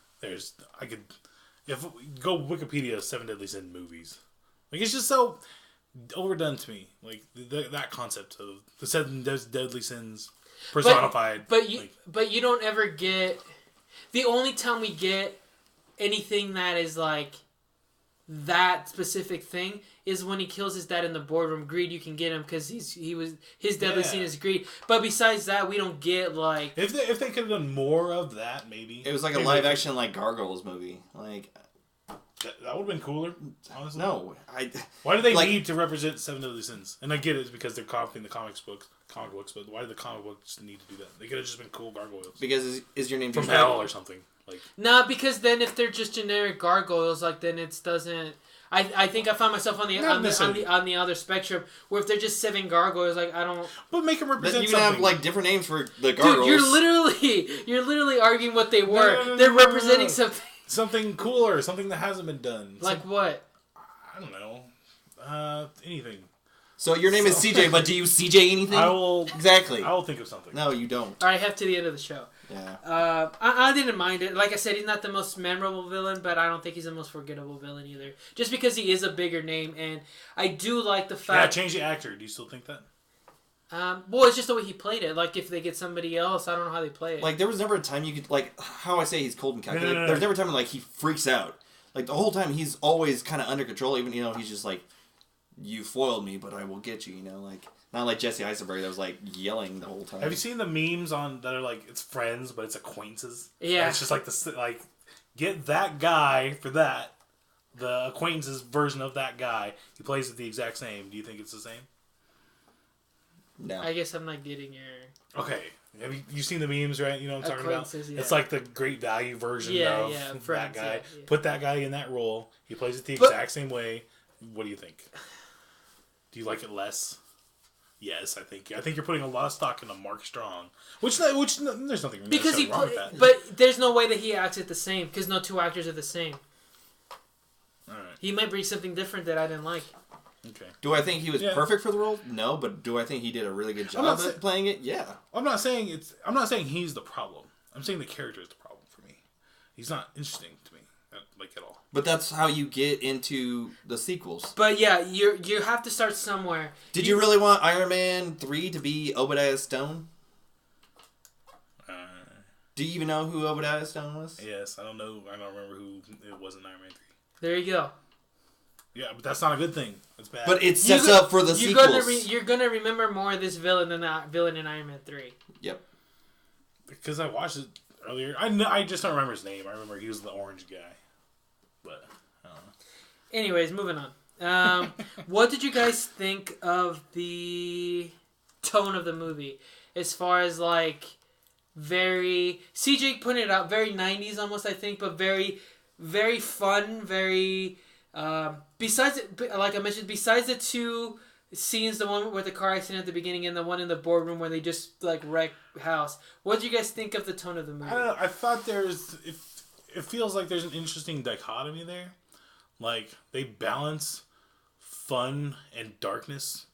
Go Wikipedia 7 deadly sin movies. Like it's just so overdone to me. Like that concept of the 7 deadly sins personified. But you don't ever get. The only time we get anything that is like. That specific thing is when he kills his dad in the boardroom. Greed, you can get him because his deadly scene is greed. But besides that, we don't get like if they could have done more of that, maybe it was like a live action like Gargoyles movie. Like that would have been cooler. Honestly, no. Why do they need to represent 7 deadly sins? And I get it because they're copying the comic books. But why do the comic books need to do that? They could have just been cool gargoyles. Because is your name from hell or something? Like nah, because then if they're just generic gargoyles, like then it doesn't. I think I found myself on the other spectrum where if they're just 7 gargoyles, like I don't. But make them represent. You can something. have like different names for the gargoyles. Dude, you're literally arguing what they were. No, they're representing something. Something cooler, something that hasn't been done. Like what? I don't know. Anything. So your name is CJ, but do you CJ anything? I will exactly. I will think of something. No, you don't. All right, to the end of the show. Yeah. I didn't mind it. Like I said, he's not the most memorable villain, but I don't think he's the most forgettable villain either. Just because he is a bigger name, and I do like the fact. Yeah, change the actor. Do you still think that? Well, it's just the way he played it. Like if they get somebody else, I don't know how they play it. Like there was never a time you could like how I say he's cold and calculated. No. There's never a time like he freaks out. Like the whole time he's always kind of under control. Even he's just like, you foiled me, but I will get you. Like. Not like Jesse Eisenberg that was like yelling the whole time. Have you seen the memes that are like it's friends but it's acquaintances? Yeah, and it's just like Get that guy for that. The acquaintance's version of that guy. He plays it the exact same. Do you think it's the same? No. I guess I'm not getting your... Okay. Have you seen the memes, right? You know what I'm talking about? Yeah. It's like the great value version of that guy. Yeah. Put that guy in that role. He plays it the exact same way. What do you think? Do you like it less? Yes, I think you're putting a lot of stock into Mark Strong, which there's nothing because wrong with that. But there's no way that he acts it the same because no two actors are the same. All right. He might bring something different that I didn't like. Okay. Do I think he was perfect for the role? No, but do I think he did a really good job at playing it? Yeah. I'm not saying he's the problem. I'm saying the character is the problem for me. He's not interesting to me, like at all. But that's how you get into the sequels. But yeah, you have to start somewhere. Did you really want Iron Man 3 to be Obadiah Stone? Do you even know who Obadiah Stone was? Yes, I don't know. I don't remember who it was in Iron Man 3. There you go. Yeah, but that's not a good thing. That's bad. But it sets up for the sequels. You're gonna remember more of this villain than that villain in Iron Man 3. Yep. Because I watched it earlier. I just don't remember his name. I remember he was the orange guy. But, I don't know. Anyways, moving on. What did you guys think of the tone of the movie? As far as, like, very... CJ pointed it out, very 90s almost, I think, but very, very fun, very... besides, like I mentioned, besides the two scenes, the one with the car accident at the beginning and the one in the boardroom where they just like wreck house, what did you guys think of the tone of the movie? I don't know. I thought it feels like there's an interesting dichotomy there. Like they balance fun and darkness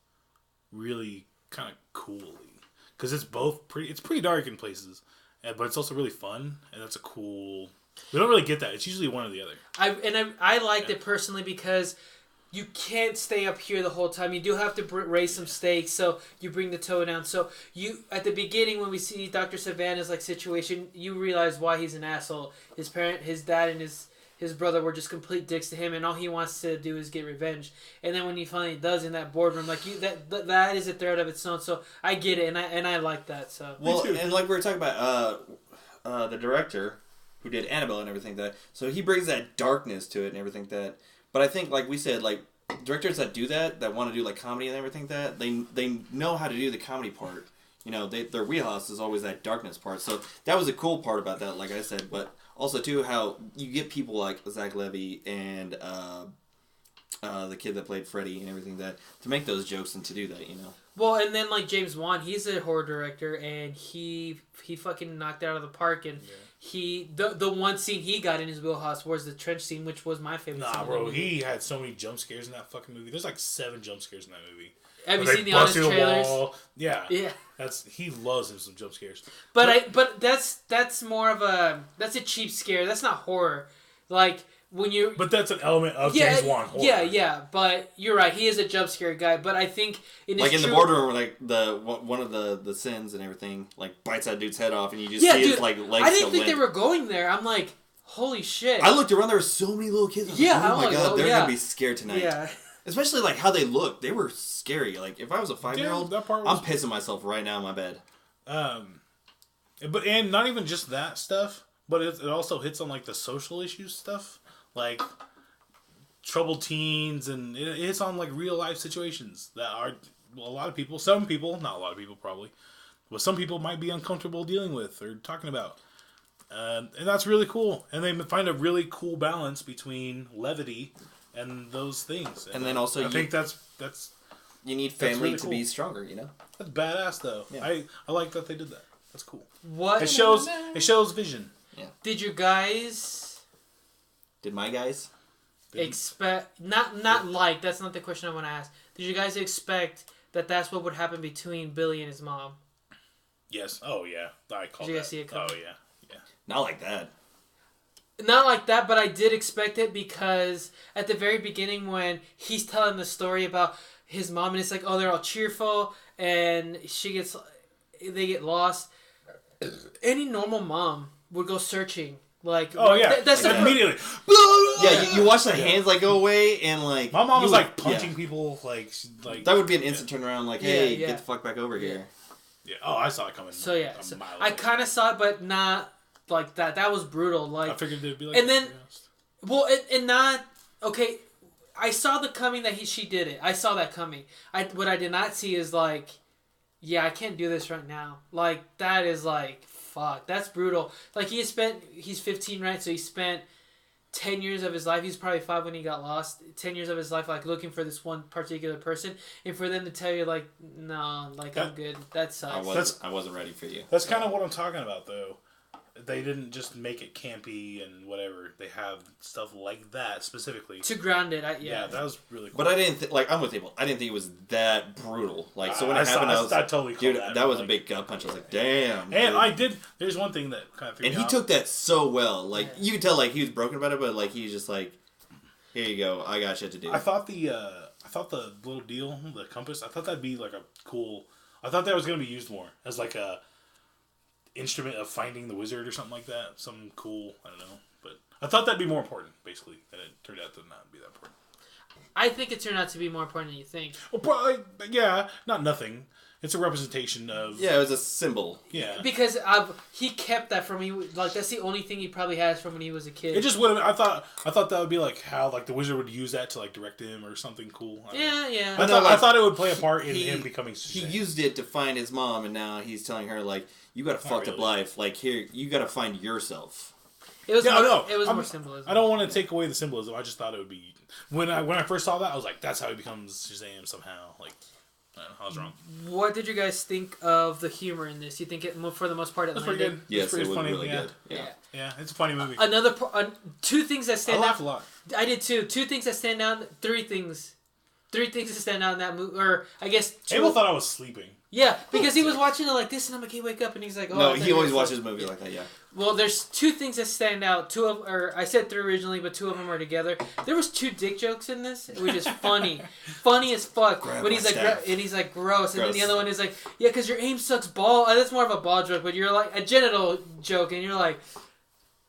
really kind of coolly because it's pretty dark in places, but it's also really fun, and that's a cool. We don't really get that. It's usually one or the other. I liked it personally because you can't stay up here the whole time. You do have to raise some stakes, so you bring the toe down. So you at the beginning when we see Dr. Savannah's like situation, you realize why he's an asshole. His dad, and his brother were just complete dicks to him, and all he wants to do is get revenge. And then when he finally does in that boardroom, like that is a threat of its own. So I get it, and I like that. So and like we were talking about, the director who did Annabelle and everything so he brings that darkness to it and everything but I think like we said, like directors that do that want to do like comedy and everything they know how to do the comedy part. You know, their wheelhouse is always that darkness part. So that was a cool part about that, like I said. But also too how you get people like Zach Levy and the kid that played Freddy and everything to make those jokes and to do that, you know. Well, and then like James Wan, he's a horror director, and he fucking knocked it out of the park. And the one scene he got in his wheelhouse was the trench scene, which was my favorite. Nah, bro, he had so many jump scares in that fucking movie. There's like 7 jump scares in that movie. Have you seen the Honest trailers? Yeah. Yeah. He loves him some jump scares. But that's more of that's a cheap scare. That's not horror. Like when you. But that's an element of James Wan horror. Yeah. But you're right. He is a jump scare guy. But I think in the boardroom, like one of the sins and everything, like bites that dude's head off, and you just see his like legs. I didn't think they were going there. I'm like, holy shit. I looked around. There were so many little kids. Oh my god, they're gonna be scared tonight. Yeah. Especially like how they looked. They were scary. Like if I was a 5-year-old, I'm pissing myself right now in my bed. And not even just that stuff, but it also hits on like the social issues stuff, like troubled teens, and it hits on like real life situations that are some people, not a lot of people probably, but some people might be uncomfortable dealing with or talking about. And that's really cool. And they find a really cool balance between levity and those things. And then also, I think that's you need family really to be stronger. You know, that's badass though. Yeah. I like that they did that. That's cool. What it shows vision. Yeah. Did you guys? Did my guys expect not like? That's not the question I want to ask. Did you guys expect that that's what would happen between Billy and his mom? Yes. Oh yeah. I called. Did you guys see it coming? Oh yeah. Yeah. Not like that. Not like that, but I did expect it because at the very beginning when he's telling the story about his mom and it's like, oh, they're all cheerful and they get lost. Any normal mom would go searching. Like, oh yeah, that's like immediately. Yeah, you watch the hands like go away and like my mom was like punching people like that would be an instant turnaround. Like, hey, get the fuck back over here. Yeah. Oh, I saw it coming. So I kind of saw it, but like that was brutal. Like, I figured it'd be like and that, then, to be honest. well, and not okay. I saw the coming that she did it. I saw that coming. What I did not see is like, yeah, I can't do this right now. Like that is like fuck. That's brutal. Like he's 15, right? So he spent 10 years of his life. He's probably 5 when he got lost. 10 years of his life, like looking for this one particular person, and for them to tell you like, no, like I'm good. That sucks. I wasn't ready for you. That's kind of what I'm talking about, though. They didn't just make it campy and whatever. They have stuff like that specifically To ground it, yeah, that was really cool. But I didn't I'm with people. I didn't think it was that brutal. Like so when it happened, I totally dude, called that was like, a big gut punch. I was like, damn. And dude. There's one thing that kind of threw And me he off. took that so well. Like you could tell, like he was broken about it, but like he's just like, here you go. I got shit to do. I thought the little deal, the compass. I thought that'd be like a cool. I thought that was gonna be used more as like a instrument of finding the wizard or something like that. Something cool. I don't know, but I thought that'd be more important, basically, and it turned out to not be that important. I think it turned out to be more important than you think. Well, probably, yeah, not nothing. It's a representation of Yeah, it was a symbol. yeah. Because he kept that from me. Like that's the only thing he probably has from when he was a kid. It just would have. I thought that would be like how like the wizard would use that to like direct him or something cool. I don't know. Yeah. I thought it would play a part in him becoming. He Shazam. used it to find his mom, and now he's telling her like, you got a fucked up really. life. Like here, you got to find yourself. It was Yeah, more, no, it was more symbolism. I don't want to take away the symbolism. I just thought it would be when I first saw that I was like, that's how he becomes Shazam somehow. Like, I don't know, I was wrong. What did you guys think of the humor in this? You think it, for the most part, it That's landed? pretty good. Yes, It's pretty it was funny. really Yeah. good. Yeah. Yeah, it's a funny movie. Two things that I stand laugh out. a lot. I did too. Two things that stand out. Three things that stand out in that movie, or I guess two. Abel thought I was sleeping. Yeah, because he was watching it like this, and I'm like, "Hey, wake up!" And he's like, "Oh." No, I thought he you were always asleep." watches movies like that. Yeah. Well, there's two things that stand out. I said three originally, but two of them are together. There was 2 dick jokes in this, which is funny, funny as fuck. Grab When my he's like, staff. and he's like, gross, and then the Gross. other one is like, yeah, because your aim sucks ball. That's more of a ball joke, but you're like a genital joke, and you're like,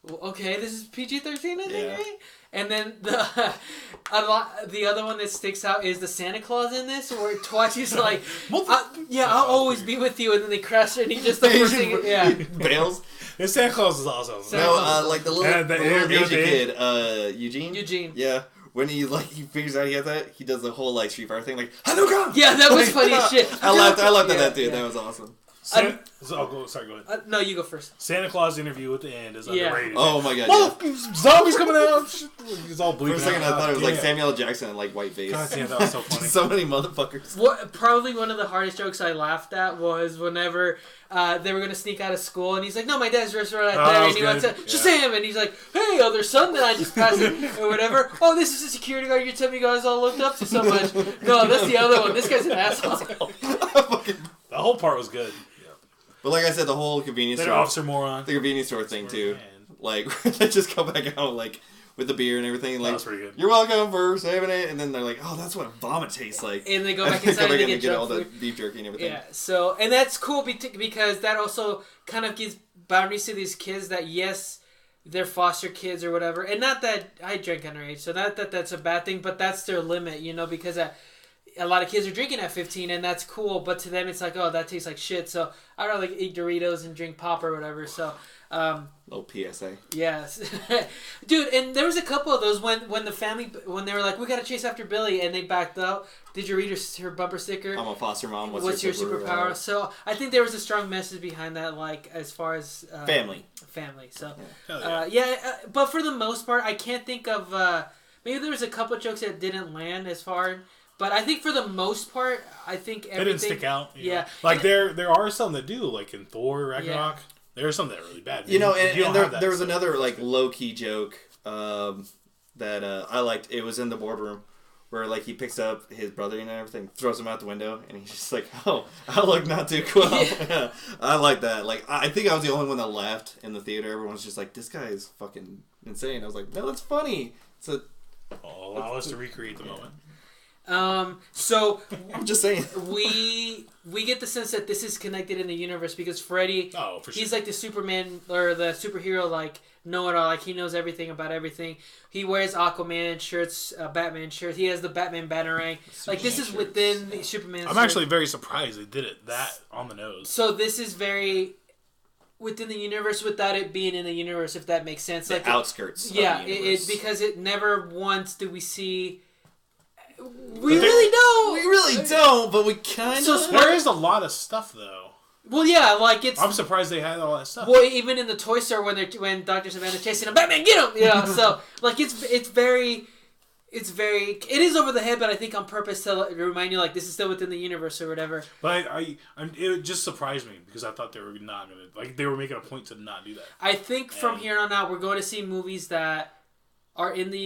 well, okay, this is PG-13, I think, Yeah. right? And then the other one that sticks out is the Santa Claus in this, where Twachi's like, I'll always be with you, and then they crash it, and he just the first thing, yeah. Bails. And Santa Claus is awesome. No, like the little, And the the little interview Asian at the kid, Eugene. Eugene. Yeah. When he figures out he has that, he does the whole like Street Fighter thing, like Hadouken! Yeah, that was funny as shit. I laughed at Yeah, that dude. yeah. That was awesome. Sorry, go ahead. No, you go first. Santa Claus interview at the end is underrated. Oh my god. Well, Yeah. zombies coming out. He's all bleeding. For a second, I thought it was like Yeah. Samuel L. Jackson and like whiteface. God damn, that was so funny. So many motherfuckers. Probably one of the hardest jokes I laughed at was whenever they were going to sneak out of school, and he's like, "No, my dad's restaurant right Oh, that there," was and he went to good. Shazam, and he's like, "Hey, other son that I just passed it, or whatever. Oh, this is a security guard. You're telling me you guys all looked up to so much. No, that's the other one. This guy's an asshole." The whole part was good. But like I said, the whole convenience That store, officer moron. the convenience store thing too. Man. Like they just come back out like with the beer and everything. Like, was pretty good. "You're welcome for saving it," and then they're like, "Oh, that's what vomit tastes like." And they go And back they inside and they and get all junk the food. beef jerky and everything. Yeah, so, and that's cool because that also kind of gives boundaries to these kids that, yes, they're foster kids or whatever. And not that I drank underage, so not that that's a bad thing, but that's their limit, because a lot of kids are drinking at 15, and that's cool, but to them it's like, oh, that tastes like shit, so I'd rather eat Doritos and drink pop or whatever, so... Little PSA. Yes. Dude, and there was a couple of those when they were like, we gotta chase after Billy, and they backed out. Did you read her bumper sticker? I'm a foster mom. What's your superpower? So I think there was a strong message behind that, like as far as Family. So Hell yeah. but for the most part, I can't think of. Maybe there was a couple of jokes that didn't land as far, but I think for the most part, I think everything. They didn't stick out. you Yeah. know. Like there are some that do, like in Thor Ragnarok. There are some that are really bad. You know, You and don't there, have that, there was so- another like low key joke that I liked. It was in the boardroom where like he picks up his brother and everything, throws him out the window, and he's just like, "Oh, I look not too cool." Yeah. I like that. Like I think I was the only one that laughed in the theater. Everyone was just like, "This guy is fucking insane." I was like, "No, that's funny." So allow us to recreate the moment. So I'm just saying. we get the sense that this is connected in the universe because Freddy, Oh, for sure. he's like the Superman or the superhero, like know-it-all, like he knows everything about everything. He wears Aquaman shirts, Batman shirts. He has the Batman Batarang. Like this is within the Superman. I'm actually very surprised they did it that on the nose. So this is very within the universe without it being in the universe, if that makes sense. The like outskirts. Yeah, of the universe. because it never once do we see. We really don't. We really don't, but we kind of. So There is a lot of stuff though. Well, yeah, like it's. I'm surprised they had all that stuff. Well, even in the toy store when Dr. Savannah's chasing him, Batman, get him! You know, so like it is over the head, but I think on purpose to remind you like this is still within the universe or whatever. But it just surprised me because I thought they were not gonna they were making a point to not do that. I think from here on out we're going to see movies that are in the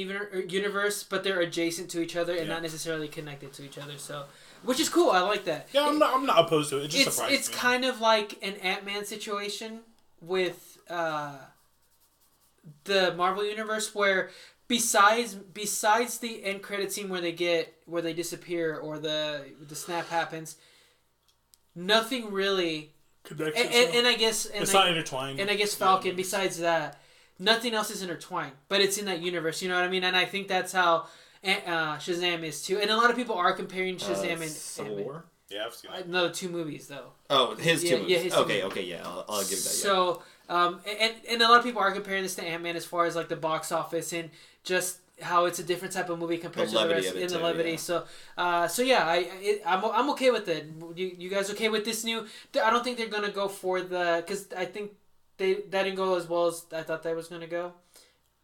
universe, but they're adjacent to each other and not necessarily connected to each other. So, which is cool. I like that. Yeah, I'm not opposed to it. It just surprised me. It's kind of like an Ant-Man situation with the Marvel universe, where besides the end credit scene where they disappear or the snap happens, nothing really. And I guess it's not intertwined. And I guess Falcon. Besides that. Nothing else is intertwined, but it's in that universe. You know what I mean? And I think that's how Shazam is too. And a lot of people are comparing Shazam and Civil War. Yeah, I've seen that. No, 2 movies though. Oh, his 2 movies. Yeah, his 2 okay, movies. okay, yeah, I'll give that. So, and a lot of people are comparing this to Ant-Man as far as like the box office and just how it's a different type of movie compared to the rest in the levity. Yeah. So yeah, I'm okay with it. You guys okay with this new? I don't think they're gonna go for because I think. That didn't go as well as I thought that was going to go.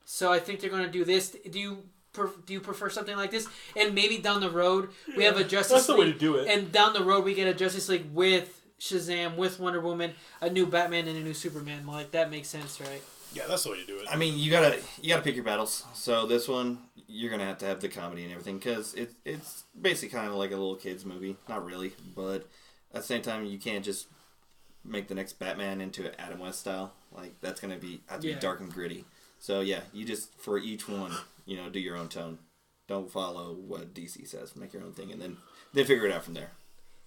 So I think they're going to do this. Do you prefer something like this? And maybe down the road we have a Justice League. That's the way to do it. And down the road we get a Justice League with Shazam, with Wonder Woman, a new Batman, and a new Superman. Like that makes sense, right? Yeah, that's the way to do it. I mean, you gotta pick your battles. So this one, you're gonna have to have the comedy and everything because it's basically kind of like a little kids movie. Not really, but at the same time, you can't just make the next Batman into an Adam West style. Like that's gonna have to be dark and gritty. So yeah, you just for each one, do your own tone. Don't follow what DC says. Make your own thing, and then figure it out from there.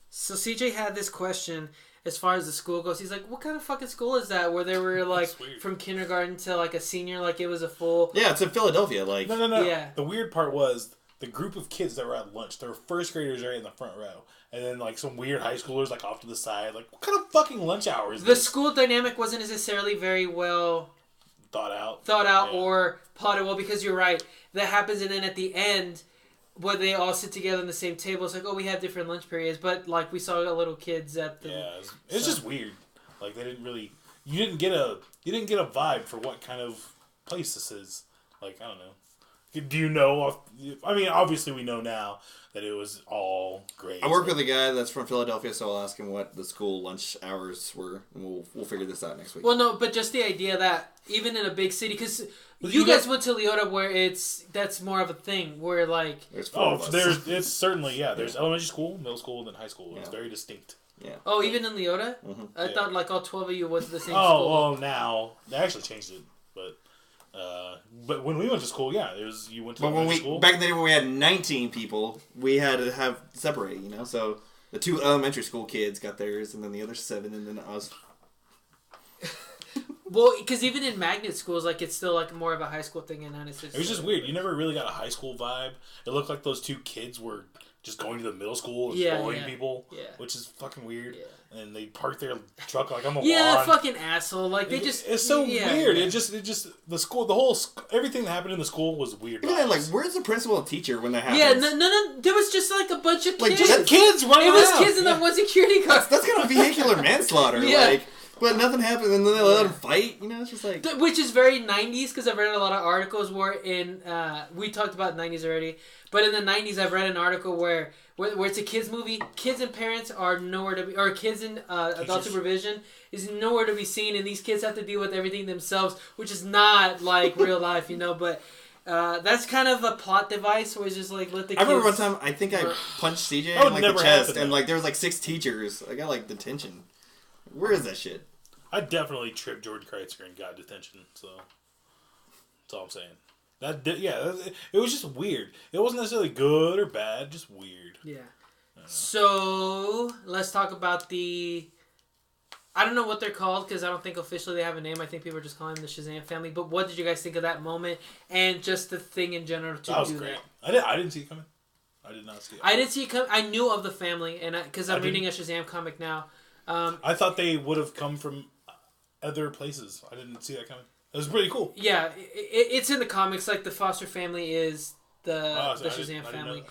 So CJ had this question as far as the school goes. He's like, "What kind of fucking school is that? Where they were like from kindergarten to like a senior, like it was a full." Yeah, it's in Philadelphia. Like no. Yeah. The weird part was the group of kids that were at lunch. There were first graders right in the front row. And then, like, some weird high schoolers, like, off to the side. Like, what kind of fucking lunch hour is this? The school dynamic wasn't necessarily very well... Thought out or plotted well, because you're right. That happens, and then at the end, when they all sit together on the same table, it's like, oh, we have different lunch periods. But, like, we saw little kids at the... Yeah, it's just weird. Like, they didn't really... You didn't get a vibe for what kind of place this is. Like, I don't know. Do you know? I mean, obviously we know now that it was all great. I work with a guy that's from Philadelphia, so I'll ask him what the school lunch hours were, and we'll figure this out next week. Well, no, but just the idea that even in a big city, because you guys went to Leota, where that's more of a thing, where like there's it's certainly there's elementary school, middle school, and then high school. It's very distinct. Yeah. Oh, even in Leota, I thought like all 12 of you went to the same school. Oh, well, now they actually changed it, but when we went to school, you went to school. Back in the day when we had 19 people, we had to have separate, So the 2 elementary school kids got theirs, and then the other 7, and then us. Well, because even in magnet schools, like it's still like more of a high school thing, and it's just. It was just weird. You never really got a high school vibe. It looked like those 2 kids were just going to the middle school and bullying people, which is fucking weird. Yeah. And they parked their truck like I'm a lawn. Fucking asshole! Like they just. It's so weird. Yeah. It just the school, everything that happened in the school was weird. Yeah, like where's the principal and teacher when that happens? Yeah, no. There was just like a bunch of kids. Like just kids running around. It was around. kids in that one security car. That's kind of vehicular manslaughter. Like. But nothing happened, and then they let them fight. It's just like... Which is very 90s, because I've read a lot of articles where we talked about 90s already, but in the 90s I've read an article where it's a kids movie, kids and parents are nowhere to be... Or kids in adult supervision is nowhere to be seen, and these kids have to deal with everything themselves, which is not like real life, but... that's kind of a plot device where it's just like, let the kids... I remember one time, I think I punched CJ in the chest, and like there was like 6 teachers. I got like detention. Where is that shit? I definitely tripped Jordan Kreitzer and got detention, so that's all I'm saying. It was just weird. It wasn't necessarily good or bad, just weird. Yeah. So, let's talk about I don't know what they're called, because I don't think officially they have a name. I think people are just calling them the Shazam family. But what did you guys think of that moment, and just the thing in general to that was do great. that? I didn't see it coming. I did not see it. I didn't see it coming. I knew of the family, and because I'm reading a Shazam comic now. I thought they would have come from other places. I didn't see that coming. It was pretty cool. Yeah, it's in the comics. Like the Foster family is the Shazam I family. didn't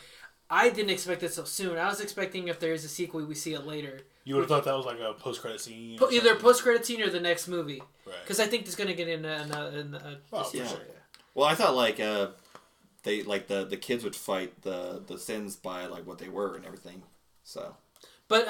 I didn't expect it so soon. I was expecting if there is a sequel, we see it later. You would have thought that was like a post-credit scene. Either post-credit scene or the next movie. Right. Because I think it's going to get in Oh, Yeah. for sure. Well, I thought like they like the kids would fight the sins by like what they were and everything. So. But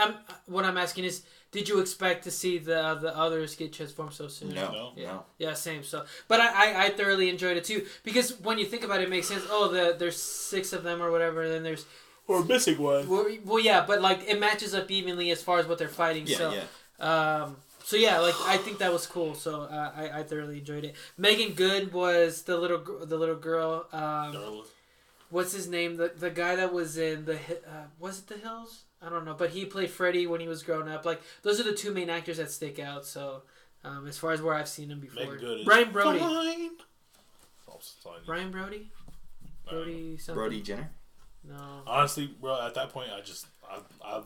what I'm asking is, did you expect to see the others get transformed so soon? No. Yeah, same. So, but I thoroughly enjoyed it too, because when you think about it, it makes sense. Oh, there's 6 of them or whatever, and then there's Or missing one. well, yeah, but like it matches up evenly as far as what they're fighting. So yeah, like I think that was cool. So I thoroughly enjoyed it. Megan Good was the little girl. What's his name? The guy that was in was it The Hills? I don't know, but he played Freddy when he was growing up. Like those are the 2 main actors that stick out. So as far as where I've seen him before, Brian Brody. Fine. Brian Brody. Brody something. Brody Jenner. No. Honestly, bro, at that point, I've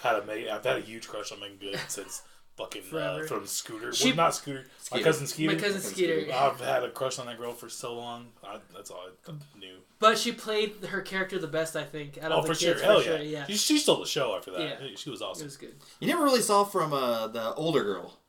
had a huge crush on Megan Good since fucking from Scooter. Not Scooter. Skeeter. My cousin Skeeter. My cousin Skeeter. I've had a crush on that girl for so long. That's all I knew. But she played her character the best, I think. Out of the for kids, sure. Hell sure, yeah. She stole the show after that. Yeah. She was awesome. It was good. You never really saw from the older girl.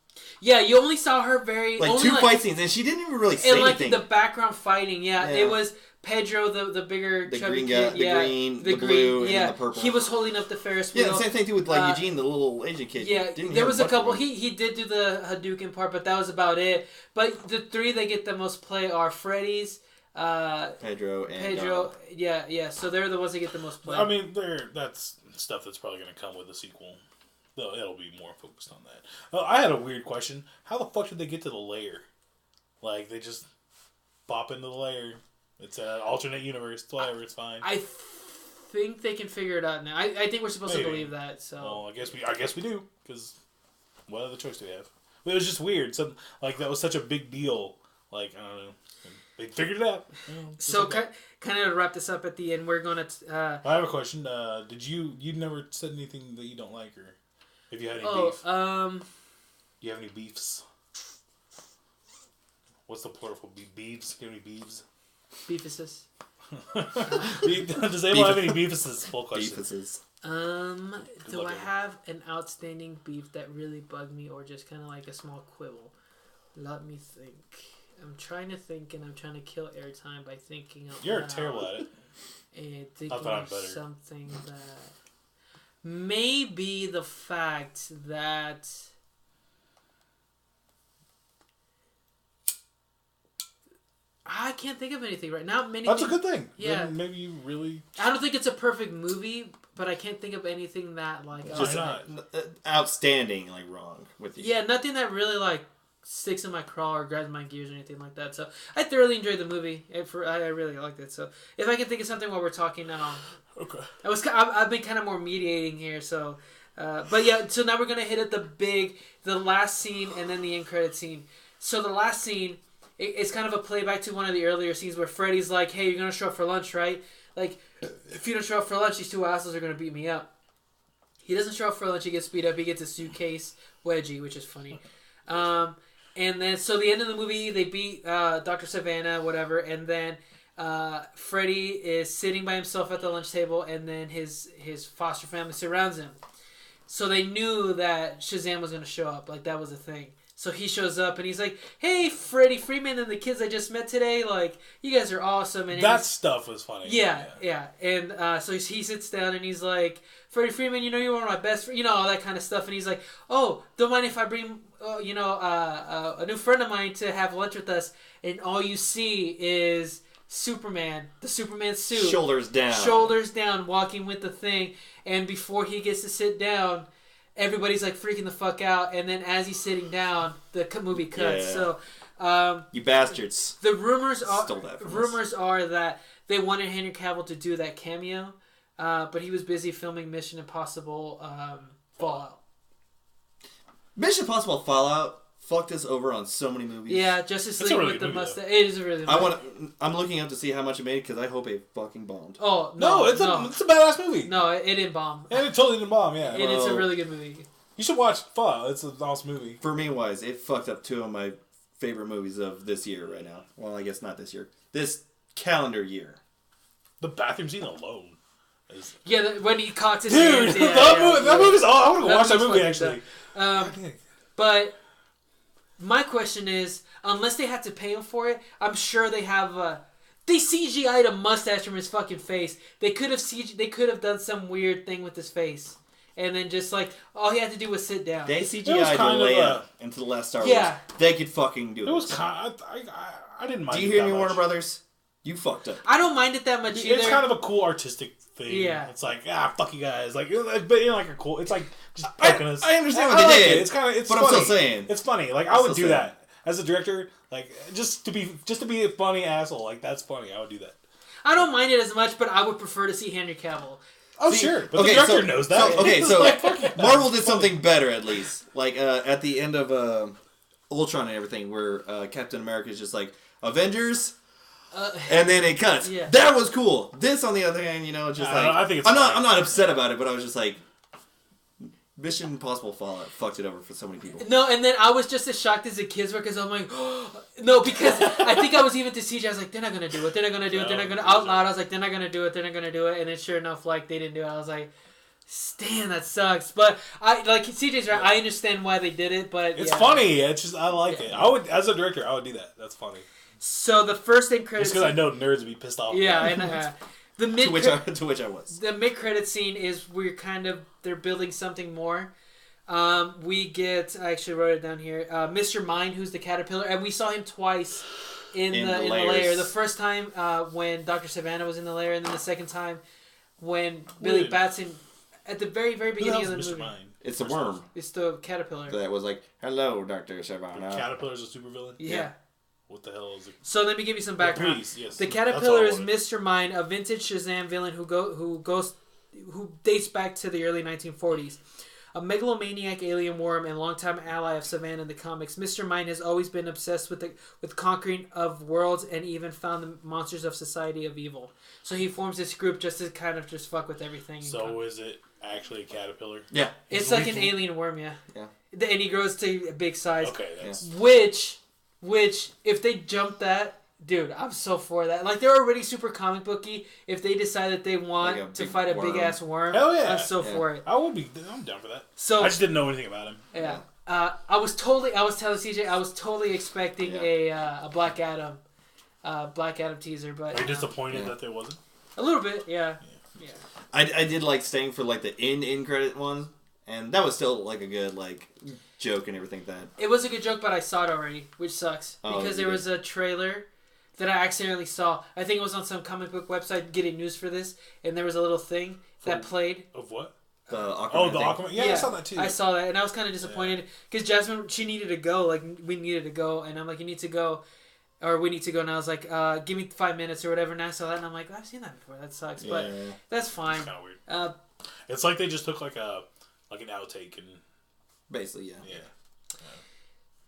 Yeah, you only saw her Like 2 fight scenes, and she didn't even really say anything. The background fighting, it was Pedro, the bigger the chubby green guy, kid, the green, the blue, and then the purple. He was holding up the Ferris wheel. Yeah, the same thing too with like Eugene, the little Asian kid. Yeah, there was a couple. He did do the Hadouken part, but that was about it. But the 3 that get the most play are Freddy's, Pedro, and Dom. Yeah. So they're the ones that get the most play. I mean, that's stuff that's probably going to come with the sequel. It'll be more focused on that. I had a weird question. How the fuck did they get to the lair? Like, they just bop into the lair. It's an alternate universe. Whatever, it's fine. I think they can figure it out now. I think we're supposed to believe that. So. Well, I guess we do, because what other choice do we have? But it was just weird. Like, that was such a big deal. Like, I don't know. They figured it out. So, kind of to wrap this up at the end, we're going to... I have a question. You never said anything that you don't like, or if you had any beef? Do you have any beefs? What's the plural for beefs? Do you have any beefs? Beefuses. Does anyone have any beefuses? Full question. Beefuses. Do I have an outstanding beef that really bugged me, or just kind of like a small quibble? Let me think. I'm trying to think, and I'm trying to kill airtime by thinking. You're terrible at it. And thinking of something that maybe the fact that I can't think of anything right now. That's a good thing. Yeah. Then maybe you really... I don't think it's a perfect movie, but I can't think of anything that like... Just not outstanding, like wrong with you. Yeah, nothing that really like sticks in my craw or grabs my gears or anything like that. So I thoroughly enjoyed the movie. I really liked it. So if I can think of something while we're talking, okay. I've been kind of more mediating here. So, but yeah. So now we're gonna hit at the last scene and then the end credit scene. So the last scene, it's kind of a playback to one of the earlier scenes where Freddy's like, "Hey, you're gonna show up for lunch, right? Like, if you don't show up for lunch, these 2 assholes are gonna beat me up." He doesn't show up for lunch. He gets beat up. He gets a suitcase wedgie, which is funny. And then, so the end of the movie, they beat Dr. Savannah, whatever, and then Freddy is sitting by himself at the lunch table, and then his foster family surrounds him. So they knew that Shazam was going to show up, like that was a thing. So he shows up, and he's like, "Hey, Freddie Freeman and the kids I just met today, like, you guys are awesome." And that stuff was funny. Yeah. And so he sits down, and he's like, "Freddie Freeman, you're one of my best friends," all that kind of stuff. And he's like, "Oh, don't mind if I bring, a new friend of mine to have lunch with us." And all you see is Superman, the Superman suit. Shoulders down, walking with the thing. And before he gets to sit down, everybody's like freaking the fuck out. And then as he's sitting down, the movie cuts. Yeah. So, you bastards. The rumors are that they wanted Henry Cavill to do that cameo. But he was busy filming Mission Impossible Fallout. Mission Impossible Fallout fucked us over on so many movies. Yeah, Justice League with the mustache. It is a really good movie. I'm looking up to see how much it made because I hope it fucking bombed. Oh, no, it's a badass movie. No, it didn't bomb. And it totally didn't bomb, yeah. It's a really good movie. You should watch Fallout. It's an awesome movie. For me, wise, it fucked up 2 of my favorite movies of this year right now. Well, I guess not this year. This calendar year. The bathroom scene alone is... Yeah, when he cocks his Dude, hands. that movie's... I want to watch that movie, fucking actually. But my question is, unless they had to pay him for it, I'm sure they have... They CGI'd a mustache from his fucking face. They could have done some weird thing with his face. And then just like, all he had to do was sit down. They CGI'd Leia into the last Star Wars. Yeah. They could fucking do it. It was kind of... I didn't mind Do you it hear that me, much. Warner Brothers? You fucked up. I don't mind it that much either. It's kind of a cool artistic thing. Yeah. It's like, fuck you guys. Like, but in like a cool... It's like just poking us. I understand what I they like did. It's kind of... It's but funny. I'm still saying. It's funny. Like, I would do that. As a director, like, just to be a funny asshole. Like, that's funny. I would do that. I don't mind it as much, but I would prefer to see Henry Cavill. Oh, sure. But the director knows that. So Marvel did something better, at least. Like, at the end of Ultron and everything, where Captain America is just like, Avengers... and then it cuts. Yeah. That was cool. This, on the other hand, just like... I think it's I'm not upset about it, but I was just like... Mission Impossible Fallout fucked it over for so many people. No, and then I was just as shocked as the kids were because I'm like, no, because I think I was even to CJ. I was like, they're not gonna do it. They're not gonna do it. They're not gonna out loud. I was like, they're not gonna do it. They're not gonna do it. And then sure enough, like they didn't do it. I was like, Stan, that sucks. But I like CJ's right. I understand why they did it, but it's funny. It's just I like it. I would, as a director, I would do that. That's funny. So the first end credits. Just because I know nerds would be pissed off. Yeah, and the mid to which I was. The mid credit scene is they're building something more. We get, I actually wrote it down here, Mr. Mind, who's the caterpillar, and we saw him twice in the lair. The first time when Dr. Savannah was in the lair, and then the second time when Billy Batson, at the very, very beginning of the movie. Mind? It's the worm. It's the caterpillar. That was like, hello, Dr. Savannah. The caterpiller's a supervillain? Yeah. What the hell is it? So let me give you some background. Please, yes. The caterpillar is Mr. Mind, a vintage Shazam villain who dates back to the early 1940s. A megalomaniac alien worm and longtime ally of Savannah in the comics, Mr. Mind has always been obsessed with conquering of worlds and even found the monsters of Society of Evil. So he forms this group just to kind of just fuck with everything. So is it actually a caterpillar? Yeah. It's like an alien worm, yeah. Yeah. And he grows to a big size. Okay, that's... Which, if they jump that, dude, I'm so for that. Like, they're already super comic booky. If they decide that they want like to fight a worm. big-ass worm, hell yeah. I'm so for it. I'm down for that. So, I just didn't know anything about him. Yeah. I was telling CJ, I was totally expecting a Black Adam teaser, but... Are you disappointed that there wasn't? A little bit, yeah. I did like staying for like the end credit one, and that was still like a good like joke and everything. That it was a good joke, but I saw it already, which sucks because there was a trailer that I accidentally saw. I think it was on some comic book website getting news for this, and there was a little thing that played of what? The Aquaman. Oh, the Aquaman. Yeah, I saw that too. I saw that, and I was kind of disappointed because Jasmine, she needed to go. Like we needed to go, and I'm like, you need to go. Or we need to go, and I was like, give me 5 minutes or whatever. And I saw that, and I'm like, I've seen that before. That sucks, but that's fine. It's kind of weird. It's like they just took like an outtake and basically,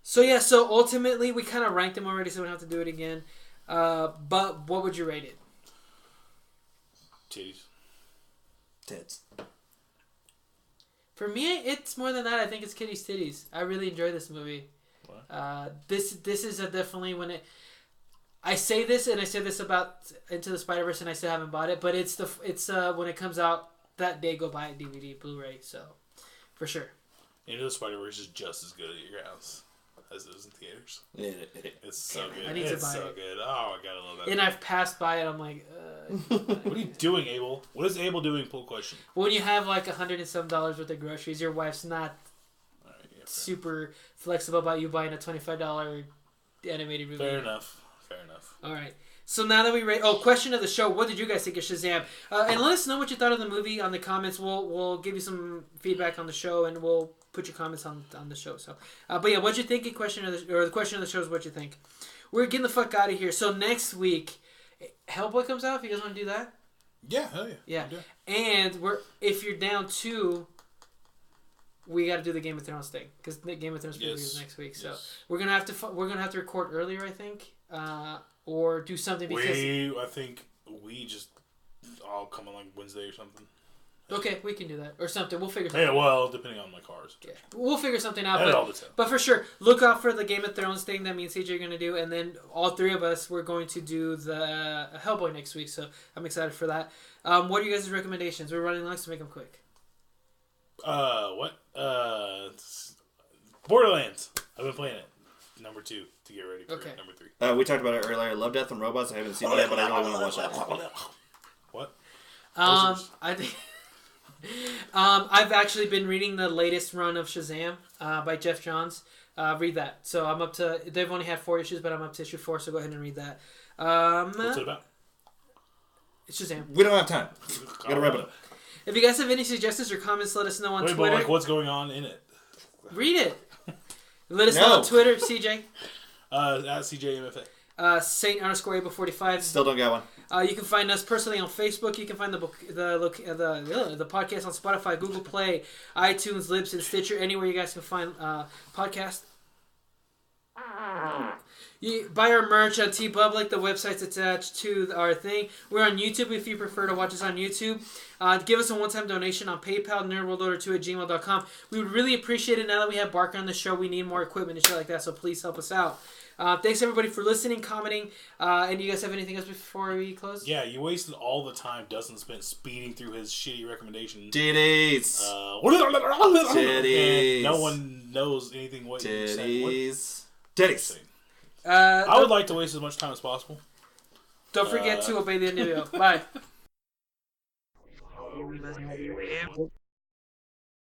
yeah. So ultimately, we kind of ranked them already, so we don't have to do it again. But what would you rate it? Titties. Tits. For me, it's more than that. I think it's Kitty's Titties. I really enjoy this movie. This is definitely when it. I say this and I say this about Into the Spider-Verse and I still haven't bought it, but it's when it comes out that day, go buy it DVD, Blu-ray. So, for sure. Into the Spider-Verse is just as good at your house as it is in theaters. Yeah. It's so good. I need to buy so it. good. Oh, I gotta love that. And I've passed by it. I'm like, what are you doing, Abel? What is Abel doing? Pull question. When you have like $100 and some worth of groceries, your wife's not super flexible about you buying a $25 animated movie. Fair enough. All right. So now that we rate, question of the show: what did you guys think of Shazam? And let us know what you thought of the movie on the comments. We'll give you some feedback on the show, and we'll put your comments on the show. So, but yeah, what'd you think? The question of the show is what you think. We're getting the fuck out of here. So next week, Hellboy comes out. If you guys want to do that. Yeah, hell yeah. Yeah, and if you're down to. We got to do the Game of Thrones thing because the Game of Thrones preview is next week. So we're gonna have to record earlier, I think, or do something because I think we just all come on like Wednesday or something. Okay, we can do that. Or something. We'll figure something Yeah, well, depending on my cars. Yeah. We'll figure something out. And all the time. But for sure, look out for the Game of Thrones thing that me and CJ are going to do. And then all three of us, we're going to do the Hellboy next week. So I'm excited for that. What are you guys' recommendations? We're running long, so make them quick. What? Borderlands. I've been playing it. Number 2 to get ready for number 3. We talked about it earlier. Love, Death, and Robots. I haven't seen it yet, but I really want to watch that. What? I think... I've actually been reading the latest run of Shazam by Jeff Johns. Read that. So I'm up to... They've only had 4 issues, but I'm up to issue 4, so go ahead and read that. What's it about? It's Shazam. We don't have time. Gotta wrap it up. If you guys have any suggestions or comments, let us know on Twitter. But like, what's going on in it? Read it. Let us know on Twitter, CJ. At CJMFA. Saint_Able45. Still don't got one. You can find us personally on Facebook. You can find the podcast on Spotify, Google Play, iTunes, Libs, and Stitcher. Anywhere you guys can find podcasts. You buy our merch on TeePublic. The website's attached to our thing. We're on YouTube if you prefer to watch us on YouTube. Give us a one-time donation on PayPal, nerdworldorder2@gmail.com. We would really appreciate it. Now that we have Barker on the show, we need more equipment and shit like that, so please help us out. Thanks, everybody, for listening, commenting. And you guys have anything else before we close? Yeah, you wasted all the time Dustin spent speeding through his shitty recommendations. Titties. Titties. No one knows anything what you said. Titties. I would like to waste as much time as possible. Don't forget to obey the NWO. Bye.